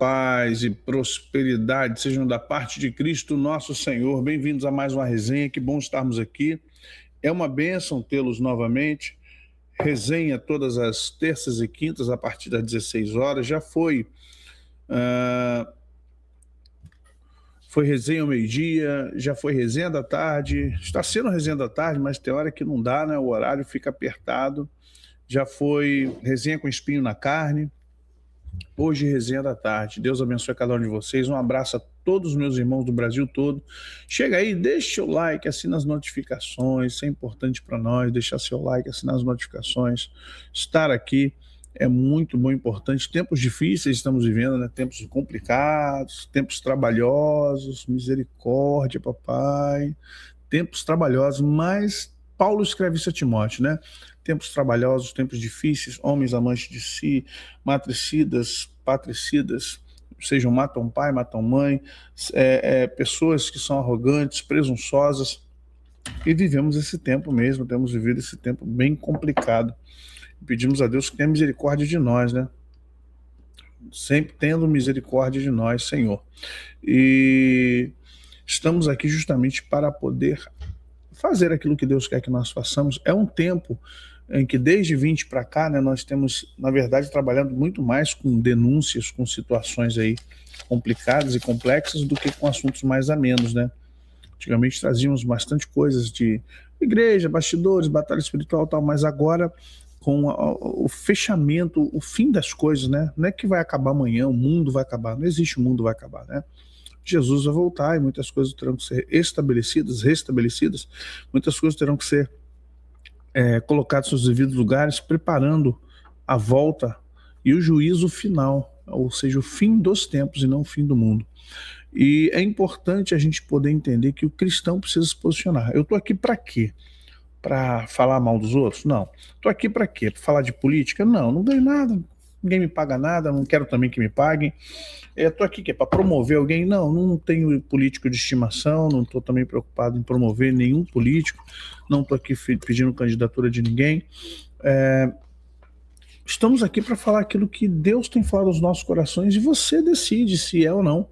paz e prosperidade sejam da parte de Cristo nosso Senhor. Bem-vindos a mais uma resenha, que bom estarmos aqui. É uma bênção tê-los novamente. Resenha todas as terças e quintas a partir das 16 horas. Já foi resenha ao meio-dia, já foi resenha da tarde. Está sendo resenha da tarde, mas tem hora que não dá, né? O horário fica apertado. Já foi resenha com espinho na carne. Hoje, resenha da tarde. Deus abençoe cada um de vocês. Um abraço a todos os meus irmãos do Brasil todo. Chega aí, deixa o like, assina as notificações. Isso é importante para nós. Deixar seu like, assinar as notificações. Estar aqui é muito bom, importante. Tempos difíceis estamos vivendo, né? Tempos complicados, tempos trabalhosos. Misericórdia, papai. Tempos trabalhosos, mas Paulo escreve isso a Timóteo, né? Tempos trabalhosos, tempos difíceis, homens amantes de si, matricidas, patricidas, sejam matam pai, matam mãe, pessoas que são arrogantes, presunçosas, e vivemos esse tempo mesmo, temos vivido esse tempo bem complicado. Pedimos a Deus que tenha misericórdia de nós, né? Sempre tendo misericórdia de nós, Senhor. E estamos aqui justamente para poder fazer aquilo que Deus quer que nós façamos. É um tempo em que desde 20 para cá, né, nós temos, na verdade, trabalhado muito mais com denúncias, com situações aí complicadas e complexas do que com assuntos mais amenos, né? Antigamente trazíamos bastante coisas de igreja, bastidores, batalha espiritual e tal, mas agora com o fechamento, o fim das coisas, né? Não é que vai acabar amanhã, o mundo vai acabar, não existe o mundo vai acabar, né? Jesus vai voltar e muitas coisas terão que ser estabelecidas, restabelecidas, muitas coisas terão que ser colocadas nos seus devidos lugares, preparando a volta e o juízo final, ou seja, o fim dos tempos e não o fim do mundo. E é importante a gente poder entender que o cristão precisa se posicionar. Eu estou aqui para quê? Para falar mal dos outros? Não. Estou aqui para quê? Para falar de política? Não, não ganho nada, ninguém me paga nada, não quero também que me paguem. Estou aqui para promover alguém? Não, não tenho político de estimação, não estou também preocupado em promover nenhum político, não estou aqui pedindo candidatura de ninguém. Estamos aqui para falar aquilo que Deus tem falado aos nossos corações e você decide se é ou não.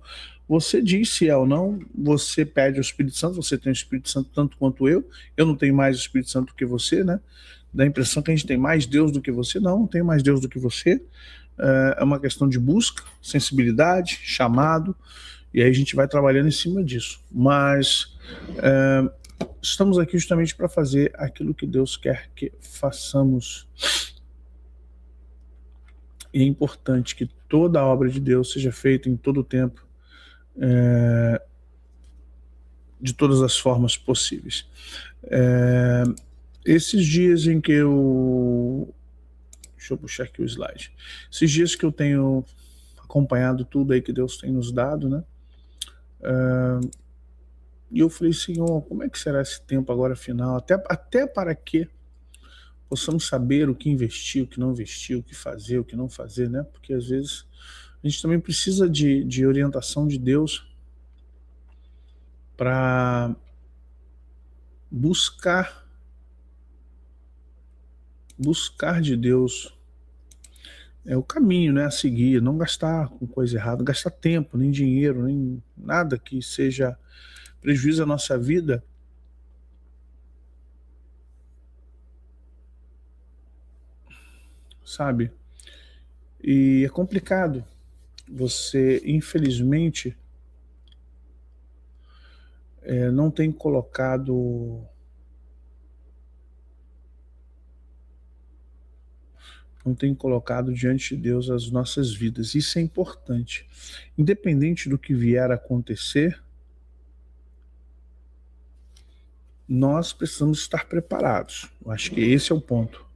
Você diz se é ou não, você pede o Espírito Santo, você tem o Espírito Santo tanto quanto eu não tenho mais o Espírito Santo do que você, né? Dá a impressão que a gente tem mais Deus do que você, não tenho mais Deus do que você. É uma questão de busca, sensibilidade, chamado, e aí a gente vai trabalhando em cima disso. Mas estamos aqui justamente para fazer aquilo que Deus quer que façamos. E é importante que toda a obra de Deus seja feita em todo o tempo, de todas as formas possíveis. Esses dias em que deixa eu puxar aqui o slide. Esses dias que eu tenho acompanhado tudo aí que Deus tem nos dado, né? E eu falei, Senhor, como é que será esse tempo agora final? Até para que possamos saber o que investir, o que não investir, o que fazer, o que não fazer, né? Porque às vezes a gente também precisa de orientação de Deus para buscar de Deus o caminho, né, a seguir, não gastar com coisa errada, gastar tempo, nem dinheiro, nem nada que seja prejuízo à nossa vida. Sabe? E é complicado. Você, infelizmente, não tem colocado diante de Deus as nossas vidas. Isso é importante. Independente do que vier a acontecer, nós precisamos estar preparados. Eu acho que esse é o ponto.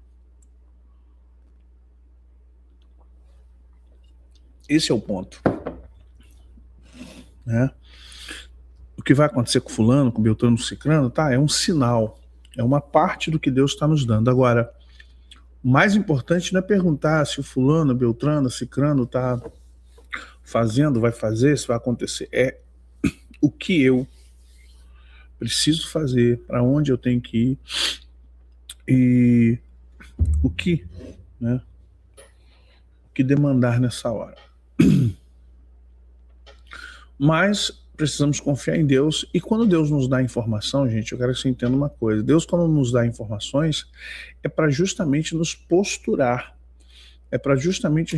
Esse é o ponto. Né? O que vai acontecer com fulano, com Beltrano, com Cicrano, tá? É um sinal. É uma parte do que Deus está nos dando. Agora, o mais importante não é perguntar se o fulano, Beltrano, Cicrano está fazendo, vai fazer, se vai acontecer. É o que eu preciso fazer, para onde eu tenho que ir e o que, né? O que demandar nessa hora. Mas precisamos confiar em Deus. E quando Deus nos dá informação, gente, eu quero que você entenda uma coisa. Deus, quando nos dá informações, é para justamente nos posturar. É para justamente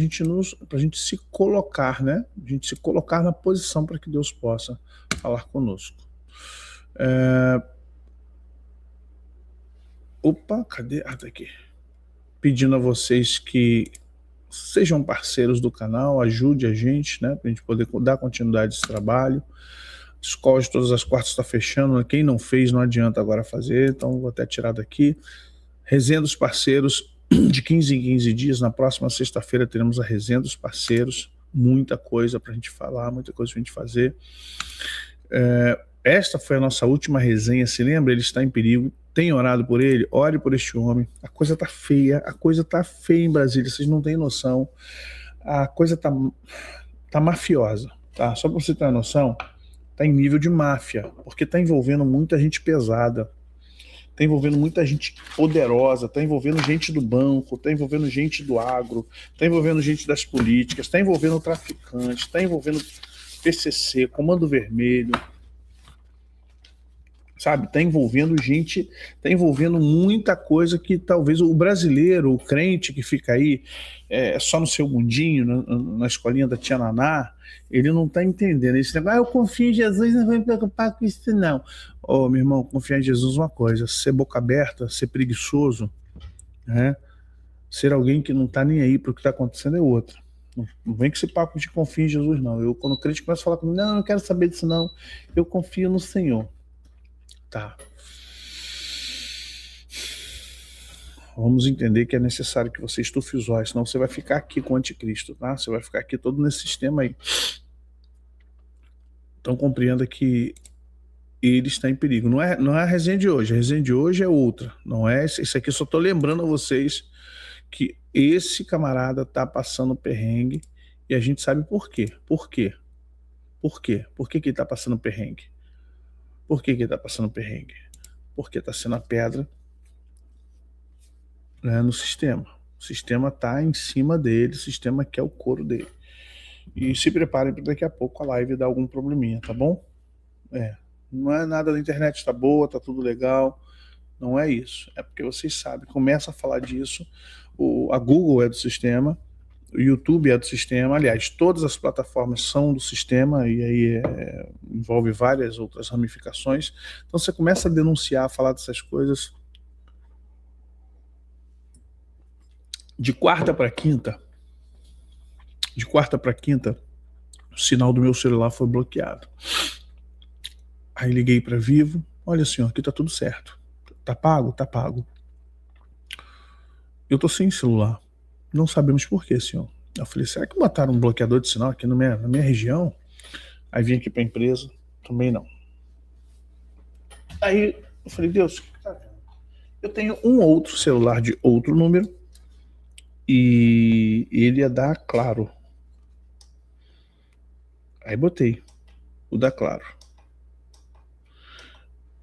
pra gente se colocar, né? A gente se colocar na posição para que Deus possa falar conosco. Opa, cadê? Ah, tá aqui. Pedindo a vocês que sejam parceiros do canal, ajude a gente, né? Para a gente poder dar continuidade a esse trabalho. Escola de todas as quartas está fechando. Quem não fez, não adianta agora fazer. Então, vou até tirar daqui. Resenha dos parceiros, de 15 em 15 dias. Na próxima sexta-feira teremos a resenha dos parceiros. Muita coisa para a gente falar, muita coisa para a gente fazer. Esta foi a nossa última resenha. Se lembra? Ele está em perigo. Tem orado por ele? Ore por este homem. A coisa tá feia. A coisa tá feia em Brasília. Vocês não têm noção. A coisa tá mafiosa. Tá? Só para você ter uma noção, tá em nível de máfia. Porque tá envolvendo muita gente pesada. Tá envolvendo muita gente poderosa. Tá envolvendo gente do banco. Tá envolvendo gente do agro. Tá envolvendo gente das políticas. Tá envolvendo traficantes. Tá envolvendo PCC, Comando Vermelho. Sabe, tá envolvendo gente, tá envolvendo muita coisa que talvez o brasileiro, o crente que fica aí só no seu mundinho, na escolinha da Tia Naná, ele não tá entendendo esse negócio. Eu confio em Jesus, não vou me preocupar com isso não. Ô, meu irmão, confiar em Jesus é uma coisa, ser boca aberta, ser preguiçoso, né? Ser alguém que não tá nem aí pro que tá acontecendo é outra. Não vem com esse papo de confio em Jesus, não. Eu, quando o crente começa a falar comigo, não quero saber disso não, eu confio no Senhor. Tá. Vamos entender que é necessário que você estufe os olhos, senão você vai ficar aqui com o anticristo, tá? Você vai ficar aqui todo nesse sistema aí. Então compreenda que ele está em perigo. Não é a resenha de hoje. A resenha de hoje é outra. Não é isso aqui. Eu só estou lembrando a vocês que esse camarada está passando perrengue e a gente sabe por quê. Por quê? Por quê? Por que ele está passando perrengue? Por que ele está passando perrengue? Porque está sendo a pedra, né, no sistema. O sistema está em cima dele, o sistema quer o couro dele. E se preparem para daqui a pouco a live dar algum probleminha, tá bom? Não é nada da internet, tá boa, tá tudo legal. Não é isso. É porque vocês sabem, começa a falar disso. A Google é do sistema, o YouTube é do sistema. Aliás, todas as plataformas são do sistema e aí envolve várias outras ramificações. Então você começa a denunciar, a falar dessas coisas. De quarta para quinta, o sinal do meu celular foi bloqueado. Aí liguei para Vivo, olha senhor, aqui tá tudo certo. Tá pago? Tá pago. Eu tô sem celular. Não sabemos por quê, senhor. Eu falei, será que botaram um bloqueador de sinal aqui na minha região? Aí vim aqui para a empresa, também não. Aí eu falei, Deus, eu tenho um outro celular de outro número e ele ia dar Claro. Aí botei o da Claro.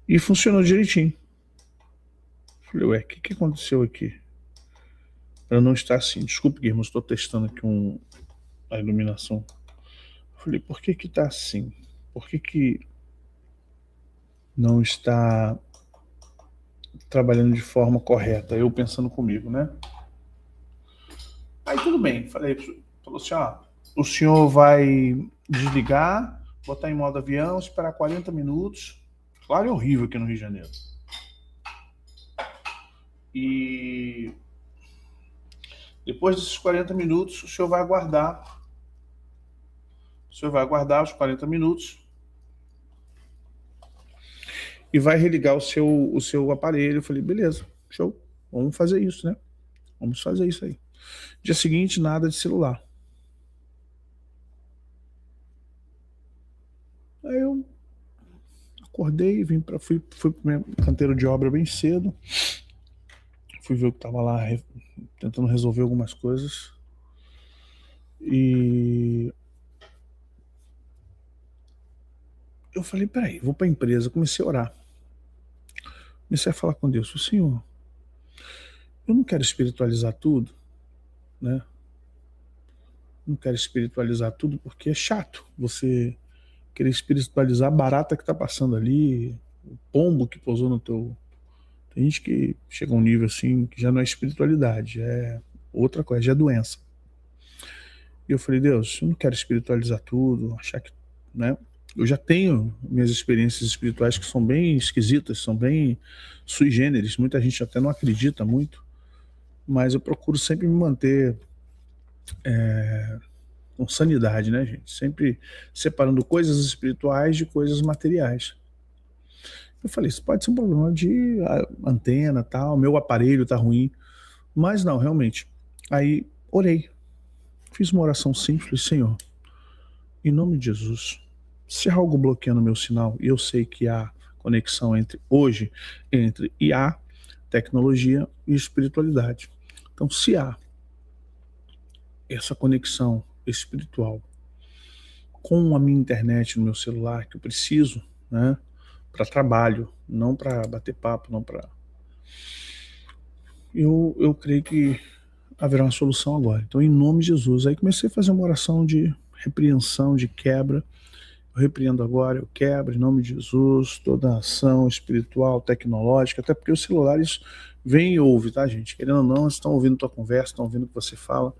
E funcionou direitinho. Falei, ué, o que aconteceu aqui? Para não estar assim. Desculpe, Guilherme, estou testando aqui a iluminação. Falei, por que tá assim? Por que não está trabalhando de forma correta? Eu pensando comigo, né? Aí tudo bem. Falou assim, ó, o senhor vai desligar, botar em modo avião, esperar 40 minutos. Claro, é horrível aqui no Rio de Janeiro. E depois desses 40 minutos, o senhor vai aguardar. O senhor vai aguardar os 40 minutos e vai religar o seu aparelho. Eu falei, beleza, show. Vamos fazer isso, né? Vamos fazer isso aí. Dia seguinte, nada de celular. Aí eu acordei, fui pro meu canteiro de obra bem cedo. Fui ver o que estava lá, tentando resolver algumas coisas. E eu falei, peraí, vou para a empresa. Comecei a orar. Comecei a falar com Deus. Senhor, eu não quero espiritualizar tudo, né? Não quero espiritualizar tudo porque é chato você querer espiritualizar a barata que está passando ali, o pombo que pousou no teu... Tem gente que chega a um nível assim, que já não é espiritualidade, é outra coisa, já é doença. E eu falei, Deus, eu não quero espiritualizar tudo, achar que, né? Eu já tenho minhas experiências espirituais que são bem esquisitas, são bem sui generis, muita gente até não acredita muito, mas eu procuro sempre me manter com sanidade, né, gente? Sempre separando coisas espirituais de coisas materiais. Eu falei, isso pode ser um problema de antena, tal, meu aparelho tá ruim, mas não, realmente. Aí orei, fiz uma oração simples, Senhor, em nome de Jesus, se há algo bloqueando o meu sinal, e eu sei que há conexão entre IA, tecnologia e espiritualidade. Então, se há essa conexão espiritual com a minha internet no meu celular, que eu preciso, né, para trabalho, não para bater papo, não para... Eu creio que haverá uma solução agora. Então, em nome de Jesus, aí comecei a fazer uma oração de repreensão, de quebra. Eu repreendo agora, eu quebro em nome de Jesus toda ação espiritual, tecnológica, até porque os celulares vêm e ouvem, tá, gente? Querendo ou não, estão ouvindo tua conversa, estão ouvindo o que você fala.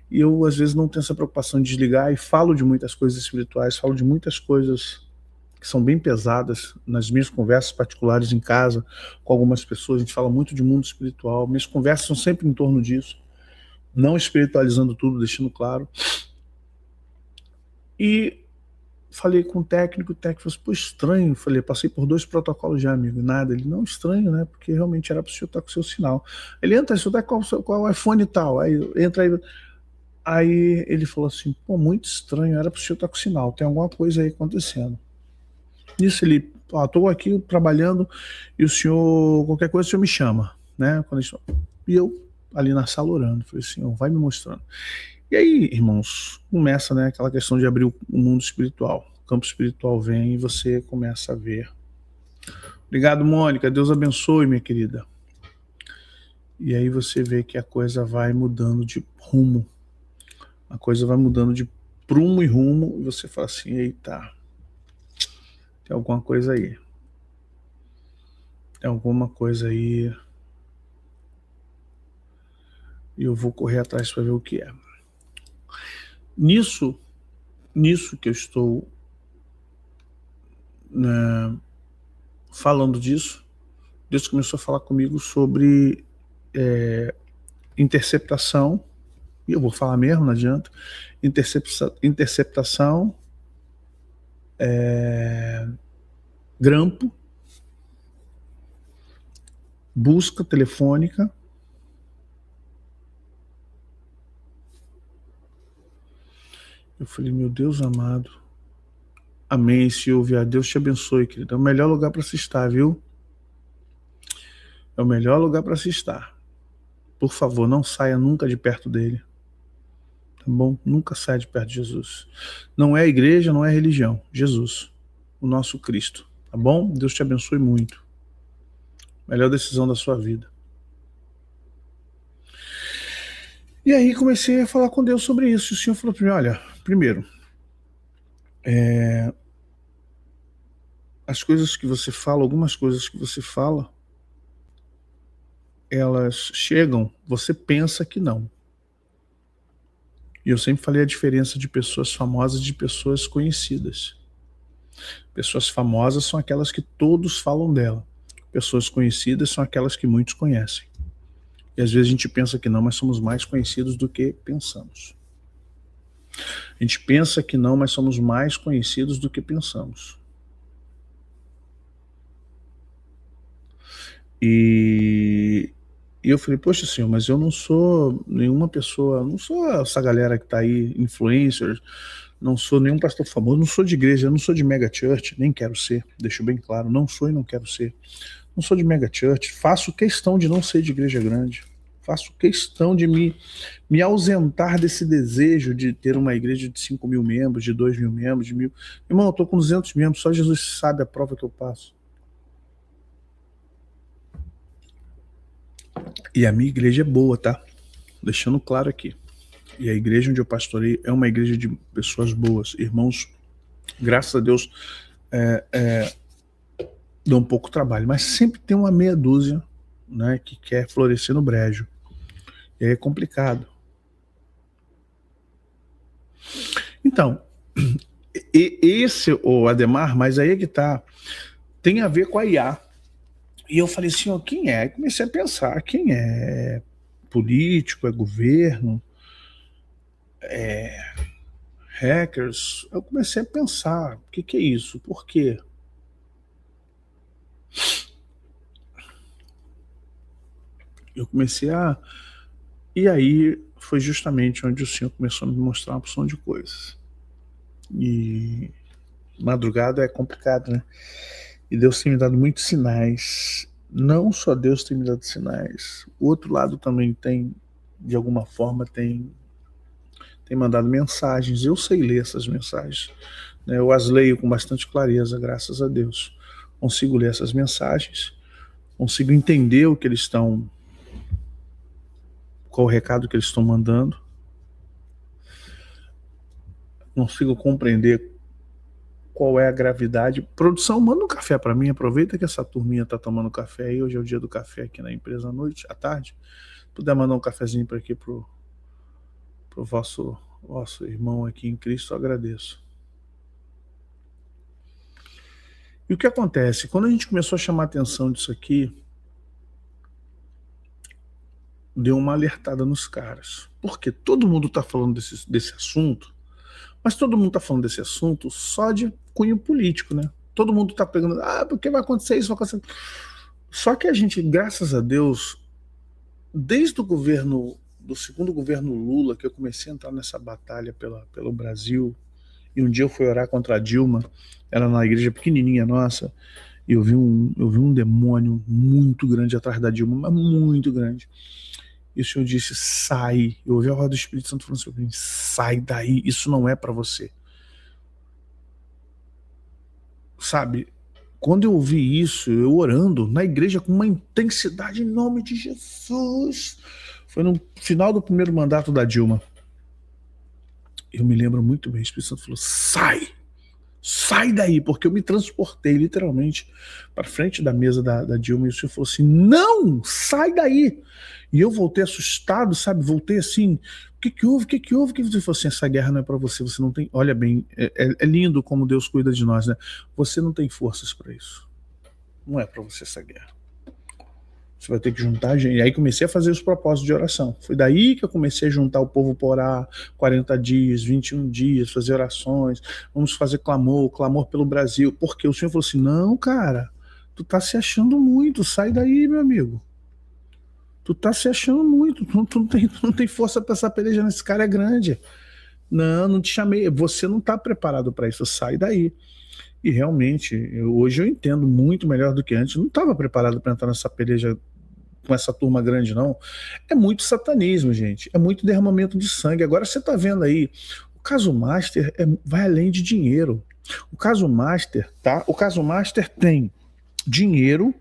E eu, às vezes, não tenho essa preocupação de desligar e falo de muitas coisas espirituais, falo de muitas coisas que são bem pesadas nas minhas conversas particulares em casa, com algumas pessoas. A gente fala muito de mundo espiritual. Minhas conversas são sempre em torno disso, não espiritualizando tudo, deixando claro. E falei com o técnico falou assim, pô, estranho. Falei, passei por 2 protocolos já, amigo, nada. Ele, não, estranho, né? Porque realmente era para o senhor estar com o seu sinal. Ele, entra, isso dá qual iPhone e tal. Aí entra aí. Aí ele falou assim, pô, muito estranho, era para o senhor estar com o sinal, tem alguma coisa aí acontecendo. Nisso ele, estou aqui trabalhando e o senhor, qualquer coisa o senhor me chama, né? E eu ali na sala orando, falei, Senhor, vai me mostrando. E aí, irmãos, começa, né, aquela questão de abrir o mundo espiritual. O campo espiritual vem e você começa a ver. Obrigado, Mônica. Deus abençoe, minha querida. E aí você vê que a coisa vai mudando de rumo. A coisa vai mudando de prumo e rumo. E você fala assim, eita, tem alguma coisa aí. Tem alguma coisa aí. E eu vou correr atrás para ver o que é. Nisso que eu estou, né, falando disso, Deus começou a falar comigo sobre interceptação, e eu vou falar mesmo, não adianta, interceptação, grampo, busca telefônica, eu falei, meu Deus amado, amém, Silvia, Deus te abençoe, querida, é o melhor lugar para se estar, viu? É o melhor lugar para se estar. Por favor, não saia nunca de perto dele. Tá bom? Nunca saia de perto de Jesus. Não é a igreja, não é a religião. Jesus, o nosso Cristo. Tá bom? Deus te abençoe muito. Melhor decisão da sua vida. E aí comecei a falar com Deus sobre isso. E o Senhor falou para mim, olha, primeiro, as coisas que você fala, algumas coisas que você fala, elas chegam, você pensa que não. E eu sempre falei a diferença de pessoas famosas e de pessoas conhecidas. Pessoas famosas são aquelas que todos falam dela. Pessoas conhecidas são aquelas que muitos conhecem. E às vezes a gente pensa que não, mas somos mais conhecidos do que pensamos. A gente pensa que não, mas somos mais conhecidos do que pensamos. E eu falei, poxa Senhor, mas eu não sou nenhuma pessoa, não sou essa galera que está aí, influencers, não sou nenhum pastor famoso, não sou de igreja, não sou de mega church, nem quero ser, deixo bem claro, não sou e não quero ser. Não sou de mega church, faço questão de não ser de igreja grande, faço questão de me ausentar desse desejo de ter uma igreja de 5 mil membros, de 2 mil membros, de 1.000. Irmão, eu estou com 200 membros, só Jesus sabe a prova que eu passo. E a minha igreja é boa, tá? Deixando claro aqui. E a igreja onde eu pastorei é uma igreja de pessoas boas, irmãos Graças a Deus, dá um pouco de trabalho, mas sempre tem uma meia dúzia, né, que quer florescer no brejo. E aí é complicado. Então, esse, o Ademar, mas aí é que tá, tem a ver com a IA. E eu falei assim, ó, quem é? Comecei a pensar, quem é? Político, é governo, é hackers? Eu comecei a pensar, o que é isso? Por quê? Eu comecei a... E aí foi justamente onde o Senhor começou a me mostrar uma porção de coisas. E madrugada é complicado, né? E Deus tem me dado muitos sinais. Não só Deus tem me dado sinais. O outro lado também tem, de alguma forma, tem mandado mensagens. Eu sei ler essas mensagens. Né? Eu as leio com bastante clareza, graças a Deus. Consigo ler essas mensagens. Consigo entender o que eles estão... Qual o recado que eles estão mandando. Consigo compreender qual é a gravidade. Produção, manda um café para mim. Aproveita que essa turminha está tomando café aí. Hoje é o dia do café aqui na empresa à noite, à tarde. Puder mandar um cafezinho para aqui pro vosso irmão aqui em Cristo, eu agradeço. E o que acontece? Quando a gente começou a chamar a atenção disso aqui, deu uma alertada nos caras. Porque todo mundo está falando desse assunto, mas todo mundo está falando desse assunto só de cunho político, né? Todo mundo está pegando, porque vai acontecer isso, vai acontecer. Só que a gente, graças a Deus, desde o governo, do segundo governo Lula, que eu comecei a entrar nessa batalha pelo Brasil, e um dia eu fui orar contra a Dilma, era na igreja pequenininha nossa, e eu vi um demônio muito grande atrás da Dilma, mas muito grande. E o Senhor disse, sai. Eu ouvi a voz do Espírito Santo falando sobre mim, sai daí, isso não é para você. Sabe, quando eu ouvi isso, eu orando na igreja com uma intensidade em nome de Jesus. Foi no final do primeiro mandato da Dilma. Eu me lembro muito bem, o Espírito Santo falou, sai daí, porque eu me transportei literalmente para frente da mesa da Dilma e o Senhor falou assim, não, sai daí. E eu voltei assustado, sabe, voltei assim, o que houve, Ele falou assim, essa guerra não é para você, você não tem, olha bem, é lindo como Deus cuida de nós, né? Você não tem forças para isso, não é para você essa guerra. Você vai ter que juntar gente. E aí comecei a fazer os propósitos de oração. Foi daí que eu comecei a juntar o povo para orar 40 dias, 21 dias, fazer orações. Vamos fazer clamor pelo Brasil. Porque o Senhor falou assim, não, cara, tu tá se achando muito, sai daí, meu amigo. Tu tá se achando muito, tu não tem força para essa peleja, esse cara é grande. Não te chamei, você não tá preparado para isso, sai daí. E realmente, hoje eu entendo muito melhor do que antes. Eu não estava preparado para entrar nessa peleja com essa turma grande, não. É muito satanismo, gente. É muito derramamento de sangue. Agora você está vendo aí, o caso Master vai além de dinheiro. O caso Master, tá? O caso Master tem dinheiro,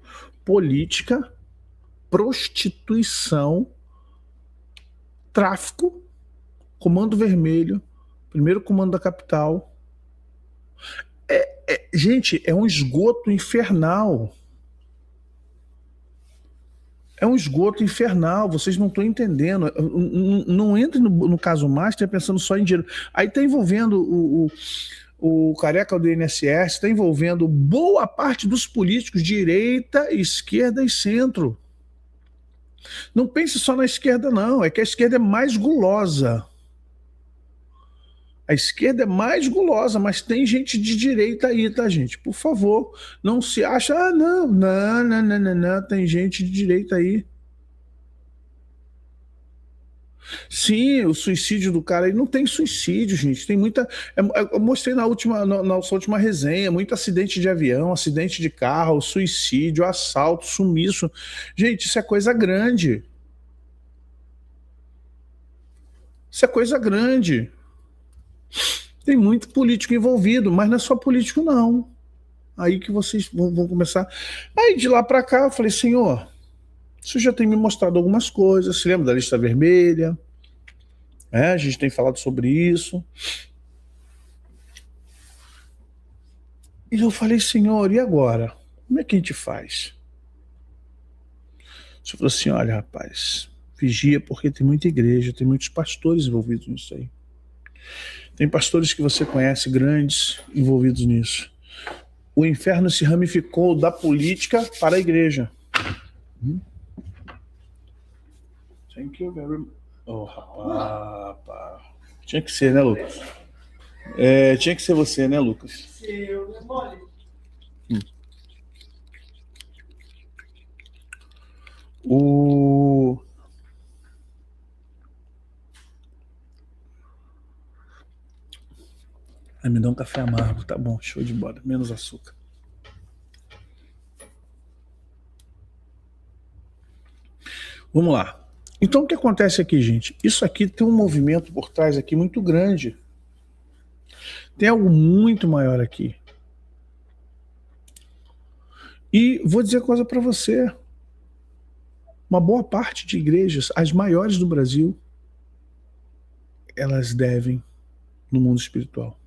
política, prostituição, tráfico, Comando Vermelho, primeiro comando da capital. Gente, é um esgoto infernal. É um esgoto infernal, vocês não estão entendendo. Não entre no caso Master pensando só em dinheiro. Aí está envolvendo o careca do INSS, está envolvendo boa parte dos políticos, direita, esquerda e centro. Não pense só na esquerda, não. É que a esquerda é mais gulosa. A esquerda é mais gulosa, mas tem gente de direita aí, tá, gente? Por favor, não se acha, não, tem gente de direita aí. Sim, o suicídio do cara aí não tem suicídio, gente. Tem muita. Eu mostrei na nossa última resenha, muito acidente de avião, acidente de carro, suicídio, assalto, sumiço. Gente, isso é coisa grande. Isso é coisa grande. Tem muito político envolvido, mas não é só político, não. Aí que vocês vão começar. Aí de lá para cá eu falei, Senhor, você já tem me mostrado algumas coisas. Se lembra da lista vermelha? A gente tem falado sobre isso. E eu falei, Senhor, e agora? Como é que a gente faz? O Senhor falou assim, olha, rapaz, vigia porque tem muita igreja, tem muitos pastores envolvidos nisso aí. Tem pastores que você conhece, grandes, envolvidos nisso. O inferno se ramificou da política para a igreja. Thank you very much. Oh, rapaz. Tinha que ser, né, Lucas? Tinha que ser você, né, Lucas? O... me dá um café amargo, tá bom, show de bola, menos açúcar. Vamos lá. Então o que acontece aqui, gente? Isso aqui tem um movimento por trás aqui muito grande. Tem algo muito maior aqui. E vou dizer coisa para você. Uma boa parte de igrejas, as maiores do Brasil, elas devem no mundo espiritual.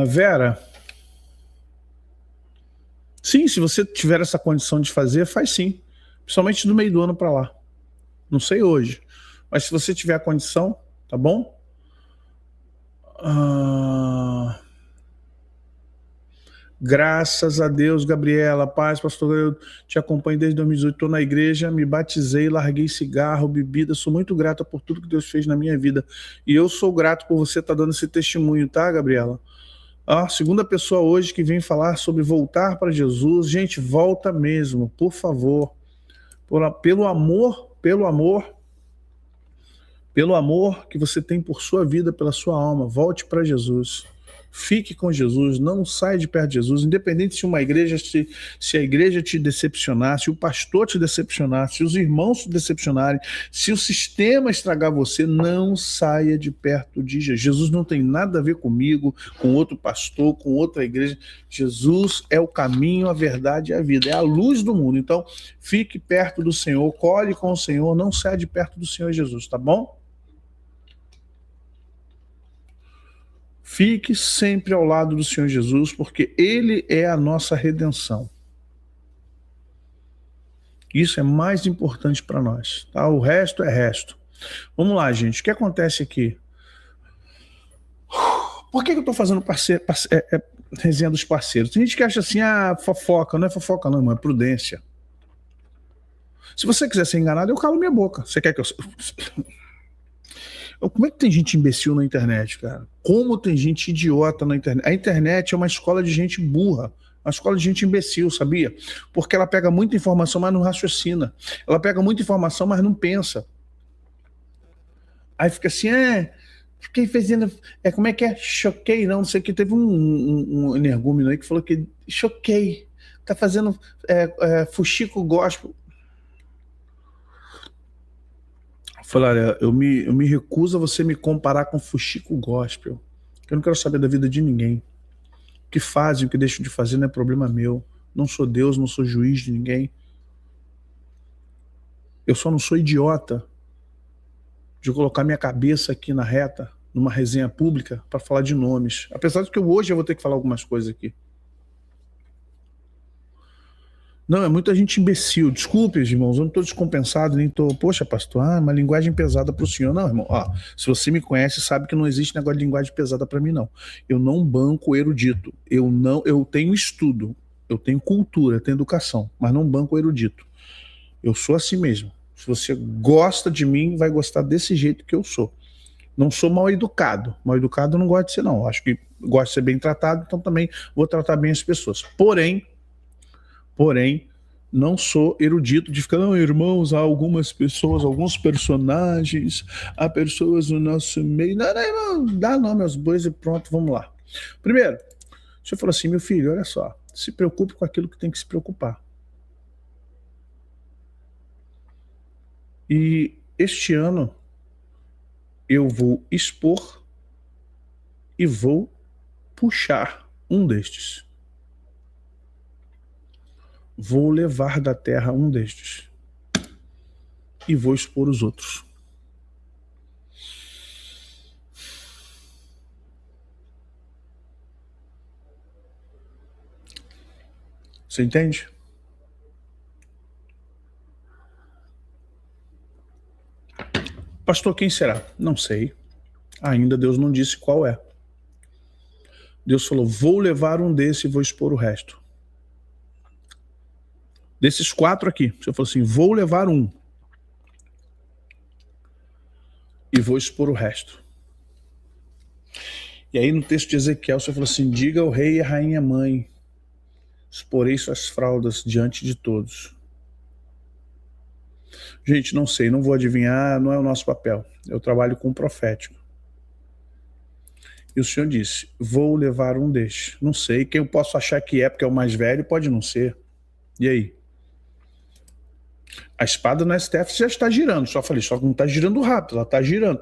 Vera, sim, se você tiver essa condição de fazer, faz sim. Principalmente do meio do ano para lá. Não sei hoje. Mas se você tiver a condição, tá bom? Graças a Deus, Gabriela, paz, pastor, eu te acompanho desde 2018, estou na igreja, me batizei, larguei cigarro, bebida, sou muito grata por tudo que Deus fez na minha vida. E eu sou grato por você estar dando esse testemunho, tá, Gabriela? Segunda pessoa hoje que vem falar sobre voltar para Jesus. Gente, volta mesmo, por favor. Pelo amor que você tem por sua vida, pela sua alma, volte para Jesus. Fique com Jesus, não saia de perto de Jesus, independente se uma igreja, se a igreja te decepcionar, se o pastor te decepcionar, se os irmãos te decepcionarem, se o sistema estragar você, não saia de perto de Jesus. Jesus não tem nada a ver comigo, com outro pastor, com outra igreja. Jesus é o caminho, a verdade e a vida, é a luz do mundo. Então, fique perto do Senhor, colhe com o Senhor, não saia de perto do Senhor Jesus, tá bom? Fique sempre ao lado do Senhor Jesus, porque Ele é a nossa redenção. Isso é mais importante para nós, tá? O resto é resto. Vamos lá, gente. O que acontece aqui? Por que eu estou fazendo resenha dos parceiros? Tem gente que acha assim, fofoca. Não é fofoca não, irmão, é prudência. Se você quiser ser enganado, eu calo minha boca. Você quer que eu... Como é que tem gente imbecil na internet, cara? Como tem gente idiota na internet? A internet é uma escola de gente burra, uma escola de gente imbecil, sabia? Porque ela pega muita informação, mas não raciocina. Ela pega muita informação, mas não pensa. Aí fica assim, fiquei fazendo... como é que é? Choquei, não sei o que. Teve um energúmeno aí que falou que choquei. Tá fazendo fuxico gospel. Falei, olha, eu me recuso a você me comparar com fuxico gospel. Eu não quero saber da vida de ninguém. O que fazem, o que deixam de fazer não é problema meu. Não sou Deus, não sou juiz de ninguém. Eu só não sou idiota de colocar minha cabeça aqui na reta, numa resenha pública, para falar de nomes. Apesar de que hoje eu vou ter que falar algumas coisas aqui. Não, é muita gente imbecil. Desculpe, irmãos, eu não estou descompensado, nem estou... Poxa, pastor, uma linguagem pesada para o senhor. Não, irmão, se você me conhece, sabe que não existe negócio de linguagem pesada para mim, não. Eu não banco erudito. Eu tenho estudo, eu tenho cultura, eu tenho educação, mas não banco erudito. Eu sou assim mesmo. Se você gosta de mim, vai gostar desse jeito que eu sou. Não sou mal educado. Mal educado eu não gosto de ser, não. Acho que gosto de ser bem tratado, então também vou tratar bem as pessoas. Porém, não sou erudito de ficar, não, irmãos, há algumas pessoas, alguns personagens, há pessoas no nosso meio. Não, irmão, dá nome aos bois e pronto, vamos lá. Primeiro, o senhor falou assim, meu filho, olha só, se preocupe com aquilo que tem que se preocupar. E este ano eu vou expor e vou puxar um destes. Vou levar da terra um destes. e vou expor os outros. Você entende? Pastor, quem será? Não sei. Ainda Deus não disse qual é. Deus falou, vou levar um desse e vou expor o resto. Desses 4 aqui, você falou assim, vou levar um e vou expor o resto. E aí no texto de Ezequiel, você falou assim, diga ao rei e à rainha mãe, exporei suas fraldas diante de todos. Gente, não sei, não vou adivinhar, não é o nosso papel. Eu trabalho com o profético. E o Senhor disse, vou levar um destes. Não sei, quem eu posso achar que é, porque é o mais velho, pode não ser. E aí? A espada no STF já está girando, só falei, só que não está girando rápido, ela está girando.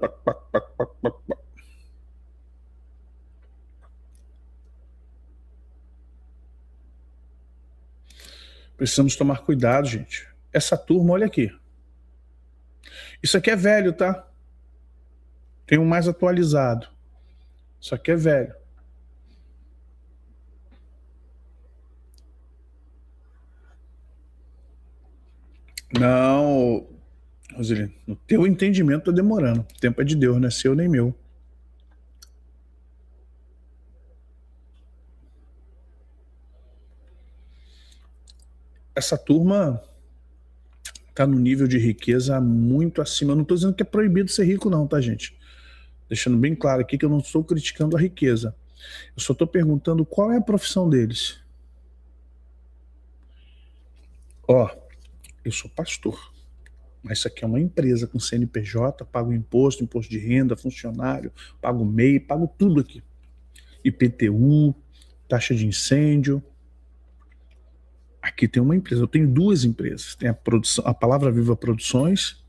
Precisamos tomar cuidado, gente. Essa turma, olha aqui. Isso aqui é velho, tá? Tem um mais atualizado. Isso aqui é velho. Não, Rosilino, no teu entendimento tá demorando. O tempo é de Deus, não é seu nem meu. Essa turma tá no nível de riqueza muito acima. Eu não tô dizendo que é proibido ser rico não, tá, gente? Deixando bem claro aqui que eu não estou criticando a riqueza. Eu só tô perguntando qual é a profissão deles. Ó, eu sou pastor. Mas isso aqui é uma empresa com CNPJ, pago imposto, imposto de renda, funcionário, pago MEI, pago tudo aqui. IPTU, taxa de incêndio. Aqui tem uma empresa, eu tenho 2 empresas. Tem a Palavra Viva Produções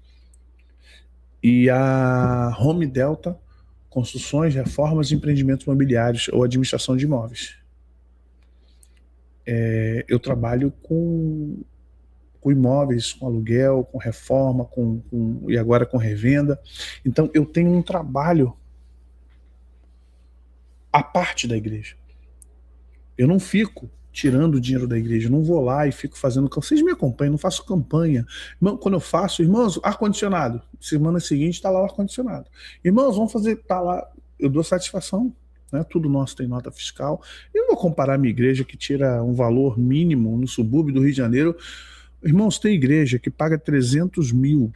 e a Home Delta Construções, Reformas e Empreendimentos Imobiliários ou Administração de Imóveis. Eu trabalho com imóveis, com aluguel, com reforma, e agora com revenda. Então eu tenho um trabalho à parte da igreja. Eu não fico tirando o dinheiro da igreja, eu não vou lá e fico fazendo. Vocês me acompanham, não faço campanha. Irmão, quando eu faço, irmãos, ar-condicionado. Semana seguinte está lá o ar-condicionado. Irmãos, vamos fazer, tá lá. Eu dou satisfação. Né? Tudo nosso tem nota fiscal. Eu não vou comparar a minha igreja que tira um valor mínimo no subúrbio do Rio de Janeiro. Irmãos, tem igreja que paga 300 mil,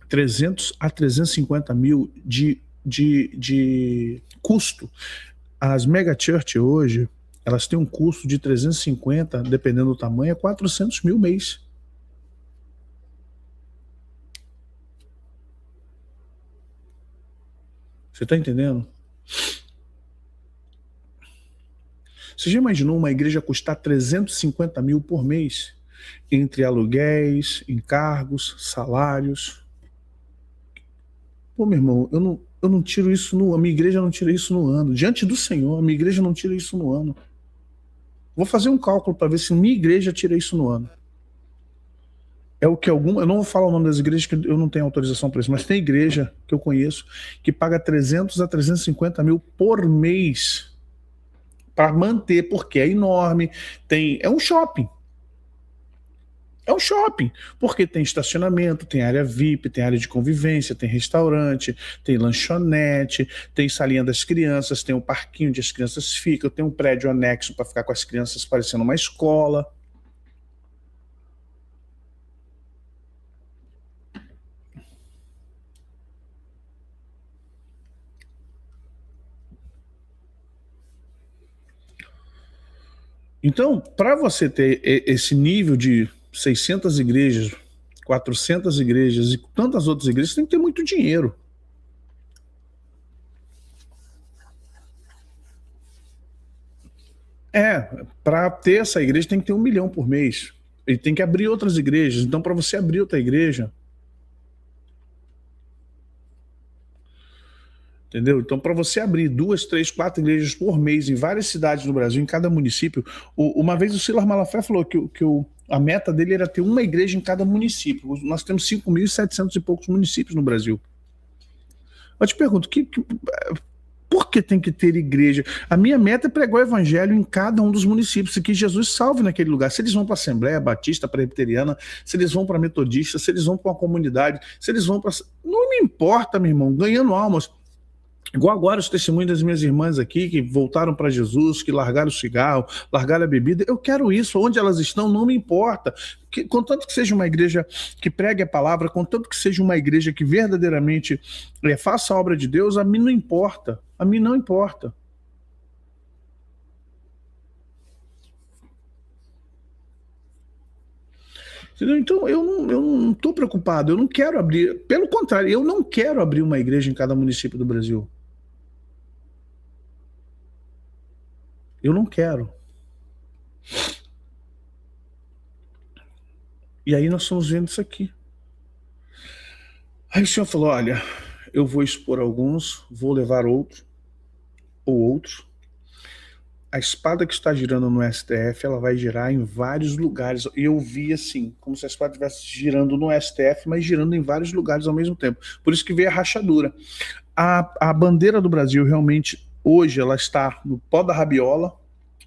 300 a 350 mil de custo. As mega church hoje, elas têm um custo de 350, dependendo do tamanho, a 400 mil mês. Você está entendendo? Você já imaginou uma igreja custar 350 mil por mês? Entre aluguéis, encargos, salários. Pô, meu irmão, eu não tiro isso a minha igreja não tira isso no ano. Diante do Senhor, a minha igreja não tira isso no ano. Vou fazer um cálculo para ver se minha igreja tira isso no ano. É o que eu não vou falar o nome das igrejas, que eu não tenho autorização para isso, mas tem igreja que eu conheço que paga 300 a 350 mil por mês para manter, porque é enorme, é um shopping. É um shopping, porque tem estacionamento, tem área VIP, tem área de convivência, tem restaurante, tem lanchonete, tem salinha das crianças, tem um parquinho onde as crianças ficam, tem um prédio anexo para ficar com as crianças parecendo uma escola. Então, para você ter esse nível de 600 igrejas, 400 igrejas e tantas outras igrejas, você tem que ter muito dinheiro. Para ter essa igreja tem que ter 1 milhão por mês. Ele tem que abrir outras igrejas. Então, para você abrir outra igreja, entendeu? Então, para você abrir 2, 3, 4 igrejas por mês em várias cidades do Brasil, em cada município, uma vez o Silas Malafé falou que A meta dele era ter uma igreja em cada município. Nós temos 5.700 e poucos municípios no Brasil. Eu te pergunto, por que tem que ter igreja? A minha meta é pregar o evangelho em cada um dos municípios, e que Jesus salve naquele lugar. Se eles vão para a Assembleia Batista Presbiteriana, se eles vão para a Metodista, se eles vão para uma comunidade, se eles vão para... Não me importa, meu irmão, ganhando almas. Igual agora os testemunhos das minhas irmãs aqui, que voltaram para Jesus, que largaram o cigarro, largaram a bebida. Eu quero isso. Onde elas estão, não me importa. Contanto que seja uma igreja que pregue a palavra, contanto que seja uma igreja que verdadeiramente faça a obra de Deus, a mim não importa. A mim não importa. Então, eu não estou preocupado. Eu não quero abrir. Pelo contrário, eu não quero abrir uma igreja em cada município do Brasil. Eu não quero. E aí nós estamos vendo isso aqui. Aí o Senhor falou, olha, eu vou expor alguns, vou levar outros, ou outros. A espada que está girando no STF, ela vai girar em vários lugares. E eu vi assim, como se a espada estivesse girando no STF, mas girando em vários lugares ao mesmo tempo. Por isso que veio a rachadura. A bandeira do Brasil realmente, hoje, ela está no pó da rabiola,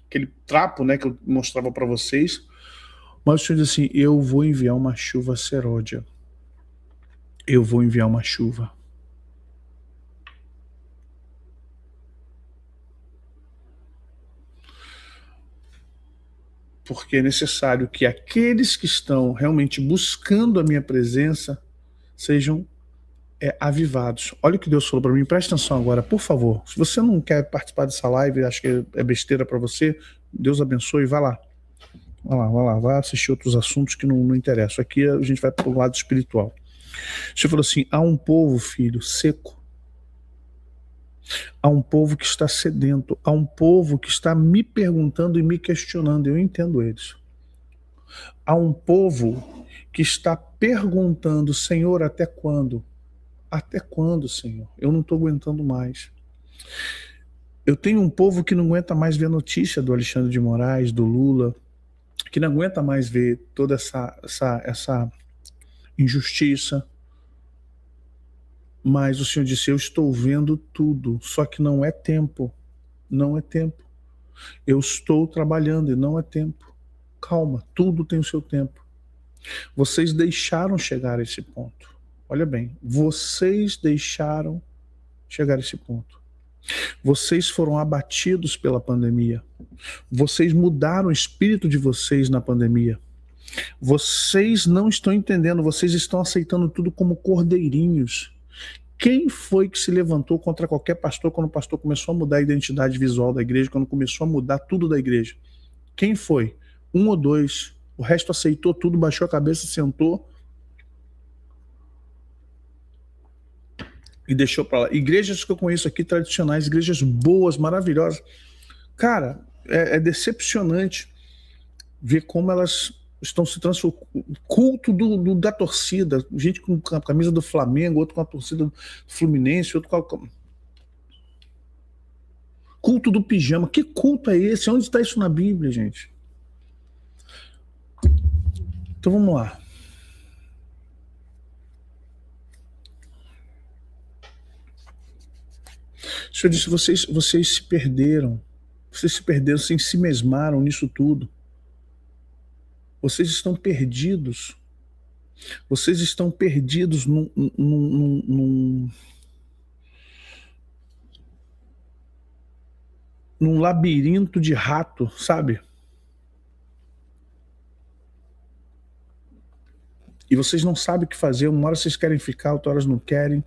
aquele trapo, né, que eu mostrava para vocês. Mas o Senhor diz assim, eu vou enviar uma chuva seródia. Eu vou enviar uma chuva. Porque é necessário que aqueles que estão realmente buscando a minha presença sejam avivados. Olha o que Deus falou para mim, presta atenção agora, por favor. Se você não quer participar dessa live, acho que é besteira para você, Deus abençoe, vai lá. Vai assistir outros assuntos que não interessam. Aqui a gente vai para o lado espiritual. Você falou assim, há um povo, filho, seco. Há um povo que está sedento. Há um povo que está me perguntando e me questionando. Eu entendo eles. Há um povo que está perguntando, Senhor, até quando? Até quando, Senhor? Eu não estou aguentando mais. Eu tenho um povo que não aguenta mais ver notícia do Alexandre de Moraes, do Lula, que não aguenta mais ver toda essa injustiça. Mas o Senhor disse, eu estou vendo tudo, só que não é tempo. Não é tempo. Eu estou trabalhando e não é tempo. Calma, tudo tem o seu tempo. Vocês deixaram chegar a esse ponto. Olha bem, vocês deixaram chegar a esse ponto. Vocês foram abatidos pela pandemia. Vocês mudaram o espírito de vocês na pandemia. Vocês não estão entendendo, vocês estão aceitando tudo como cordeirinhos. Quem foi que se levantou contra qualquer pastor quando o pastor começou a mudar a identidade visual da igreja, quando começou a mudar tudo da igreja? Quem foi? Um ou dois. O resto aceitou tudo, baixou a cabeça, sentou e deixou para lá. Igrejas que eu conheço aqui, tradicionais, igrejas boas, maravilhosas. Cara, é decepcionante ver como elas estão se transformando. Culto da torcida, gente com a camisa do Flamengo, outro com a torcida do Fluminense, outro com a... Culto do pijama. Que culto é esse? Onde está isso na Bíblia, gente? Então vamos lá. O Senhor disse, vocês se perderam. Vocês se perderam, vocês se mesmaram nisso tudo. Vocês estão perdidos. Vocês estão perdidos num labirinto de rato, sabe? E vocês não sabem o que fazer. Uma hora vocês querem ficar, outra hora não querem.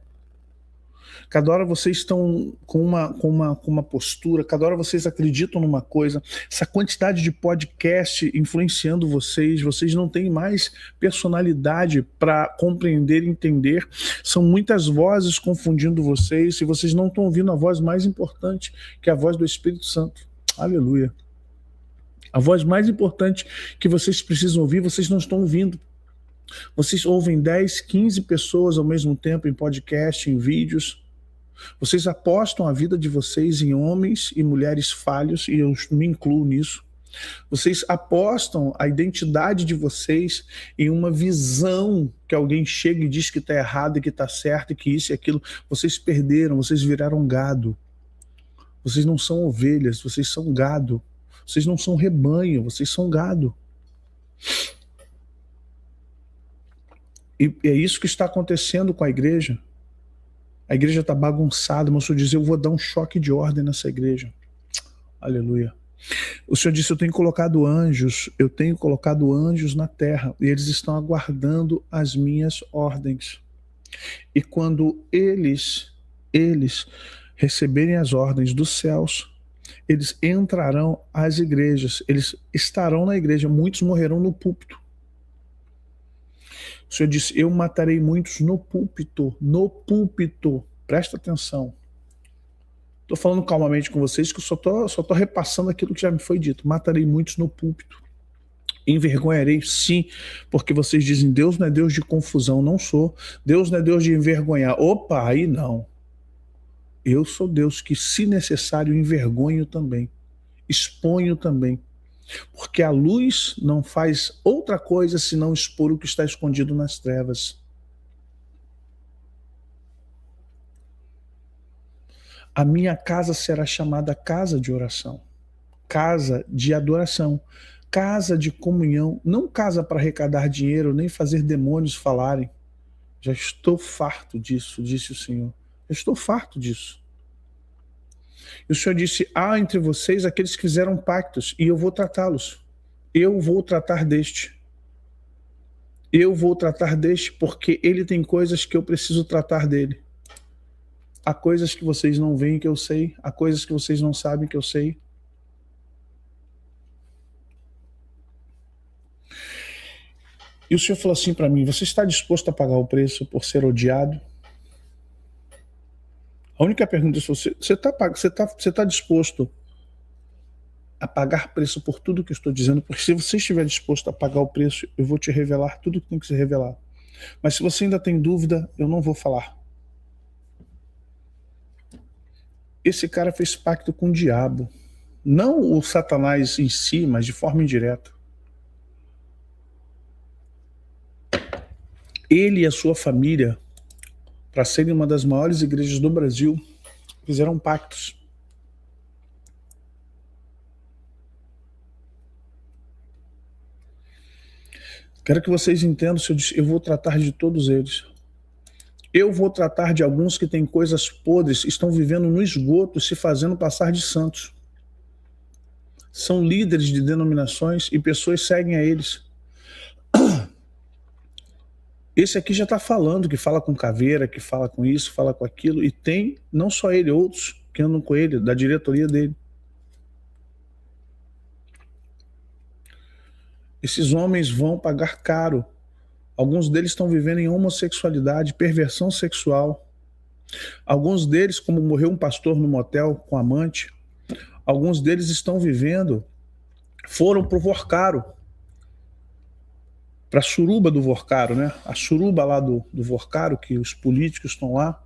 Cada hora vocês estão com uma postura, cada hora vocês acreditam numa coisa. Essa quantidade de podcast influenciando vocês não têm mais personalidade para compreender e entender. São muitas vozes confundindo vocês e vocês não estão ouvindo a voz mais importante, que é a voz do Espírito Santo. Aleluia. A voz mais importante que vocês precisam ouvir, vocês não estão ouvindo. Vocês ouvem 10, 15 pessoas ao mesmo tempo em podcast, em vídeos. Vocês apostam a vida de vocês em homens e mulheres falhos, e eu me incluo nisso. Vocês apostam a identidade de vocês em uma visão que alguém chega e diz que está errado e que está certo e que isso e aquilo. Vocês perderam, vocês viraram gado. Vocês não são ovelhas, vocês são gado. Vocês não são rebanho, vocês são gado. E é isso que está acontecendo com a igreja. A igreja está bagunçada, mas o Senhor diz, eu vou dar um choque de ordem nessa igreja. Aleluia. O Senhor disse, eu tenho colocado anjos na terra, e eles estão aguardando as minhas ordens. E quando eles receberem as ordens dos céus, eles entrarão às igrejas, eles estarão na igreja, muitos morrerão no púlpito. O Senhor disse, eu matarei muitos no púlpito, presta atenção. Estou falando calmamente com vocês que eu só tô repassando aquilo que já me foi dito. Matarei muitos no púlpito. Envergonharei, sim, porque vocês dizem, Deus não é Deus de confusão, não sou. Deus não é Deus de envergonhar. Opa, aí não. Eu sou Deus que, se necessário, envergonho também. Exponho também. Porque a luz não faz outra coisa senão expor o que está escondido nas trevas. A minha casa será chamada casa de oração, casa de adoração, casa de comunhão, não casa para arrecadar dinheiro, nem fazer demônios falarem. Já estou farto disso, disse o Senhor. Eu estou farto disso. E o Senhor disse, há entre vocês aqueles que fizeram pactos, e eu vou tratá-los. Eu vou tratar deste. Eu vou tratar deste, porque ele tem coisas que eu preciso tratar dele. Há coisas que vocês não veem que eu sei, há coisas que vocês não sabem que eu sei. E o Senhor falou assim para mim, você está disposto a pagar o preço por ser odiado? A única pergunta é se você está disposto a pagar preço por tudo que eu estou dizendo, porque se você estiver disposto a pagar o preço, eu vou te revelar tudo que tem que ser revelado. Mas se você ainda tem dúvida, eu não vou falar. Esse cara fez pacto com o diabo. Não o Satanás em si, mas de forma indireta. Ele e a sua família, para serem uma das maiores igrejas do Brasil, fizeram pactos. Quero que vocês entendam, eu vou tratar de todos eles. Eu vou tratar de alguns que têm coisas podres, estão vivendo no esgoto, se fazendo passar de santos. São líderes de denominações e pessoas seguem a eles. Esse aqui já está falando, que fala com caveira, que fala com isso, fala com aquilo, e tem, não só ele, outros que andam com ele, da diretoria dele. Esses homens vão pagar caro. Alguns deles estão vivendo em homossexualidade, perversão sexual. Alguns deles, como morreu um pastor no motel com amante, alguns deles estão vivendo, foram para o Vorcaro, para a suruba do Vorcaro, né? A suruba lá do Vorcaro, que os políticos estão lá.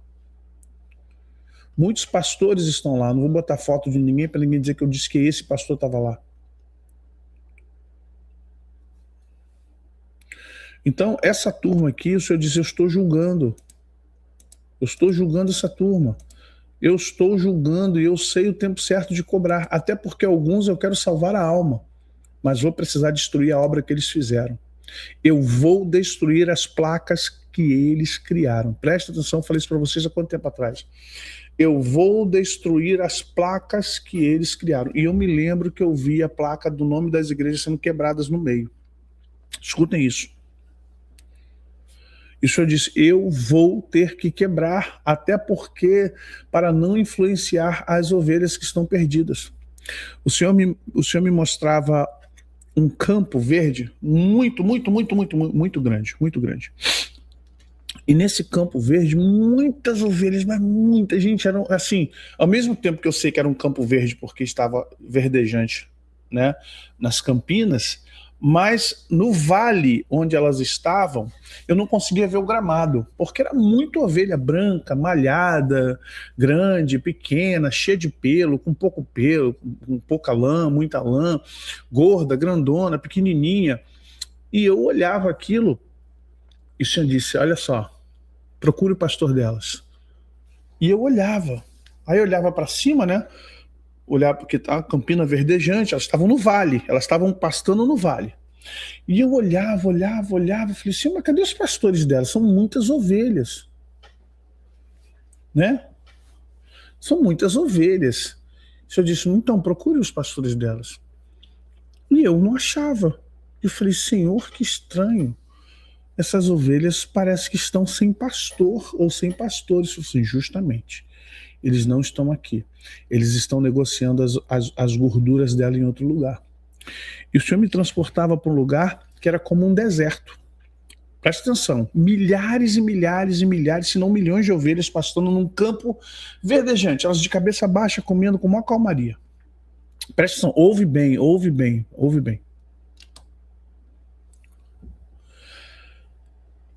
Muitos pastores estão lá, não vou botar foto de ninguém para ninguém dizer que eu disse que esse pastor estava lá. Então, essa turma aqui, o Senhor diz, eu estou julgando. Eu estou julgando essa turma. Eu estou julgando e eu sei o tempo certo de cobrar. Até porque alguns eu quero salvar a alma. Mas vou precisar destruir a obra que eles fizeram. Eu vou destruir as placas que eles criaram. Presta atenção, eu falei isso para vocês há quanto tempo atrás. Eu vou destruir as placas que eles criaram. E eu me lembro que eu vi a placa do nome das igrejas sendo quebradas no meio. Escutem isso. E o Senhor disse, eu vou ter que quebrar, até porque, para não influenciar as ovelhas que estão perdidas. O Senhor me mostrava um campo verde muito grande, muito grande. E nesse campo verde, muitas ovelhas, mas muita gente, eram assim, ao mesmo tempo que eu sei que era um campo verde porque estava verdejante, né, nas Campinas, Mas no vale onde elas estavam, eu não conseguia ver o gramado, porque era muito ovelha branca, malhada, grande, pequena, cheia de pelo, com pouco pelo, com pouca lã, muita lã, gorda, grandona, pequenininha. E eu olhava aquilo e o Senhor disse: olha só, procure o pastor delas. E eu olhava. Aí eu olhava para cima, né? Olhava porque a campina verdejante, elas estavam no vale, elas estavam pastando no vale. E eu olhava, falei assim, mas cadê os pastores delas? São muitas ovelhas, né? São muitas ovelhas. O Senhor disse, então procure os pastores delas. E eu não achava. Eu falei, Senhor, que estranho. Essas ovelhas parece que estão sem pastor ou sem pastores. Eu falei, justamente. Eles não estão aqui. Eles estão negociando as gorduras dela em outro lugar. E o Senhor me transportava para um lugar que era como um deserto. Presta atenção, milhares e milhares e milhares, se não milhões de ovelhas pastando num campo verdejante, elas de cabeça baixa, comendo com maior calmaria. Presta atenção, ouve bem, ouve bem, ouve bem.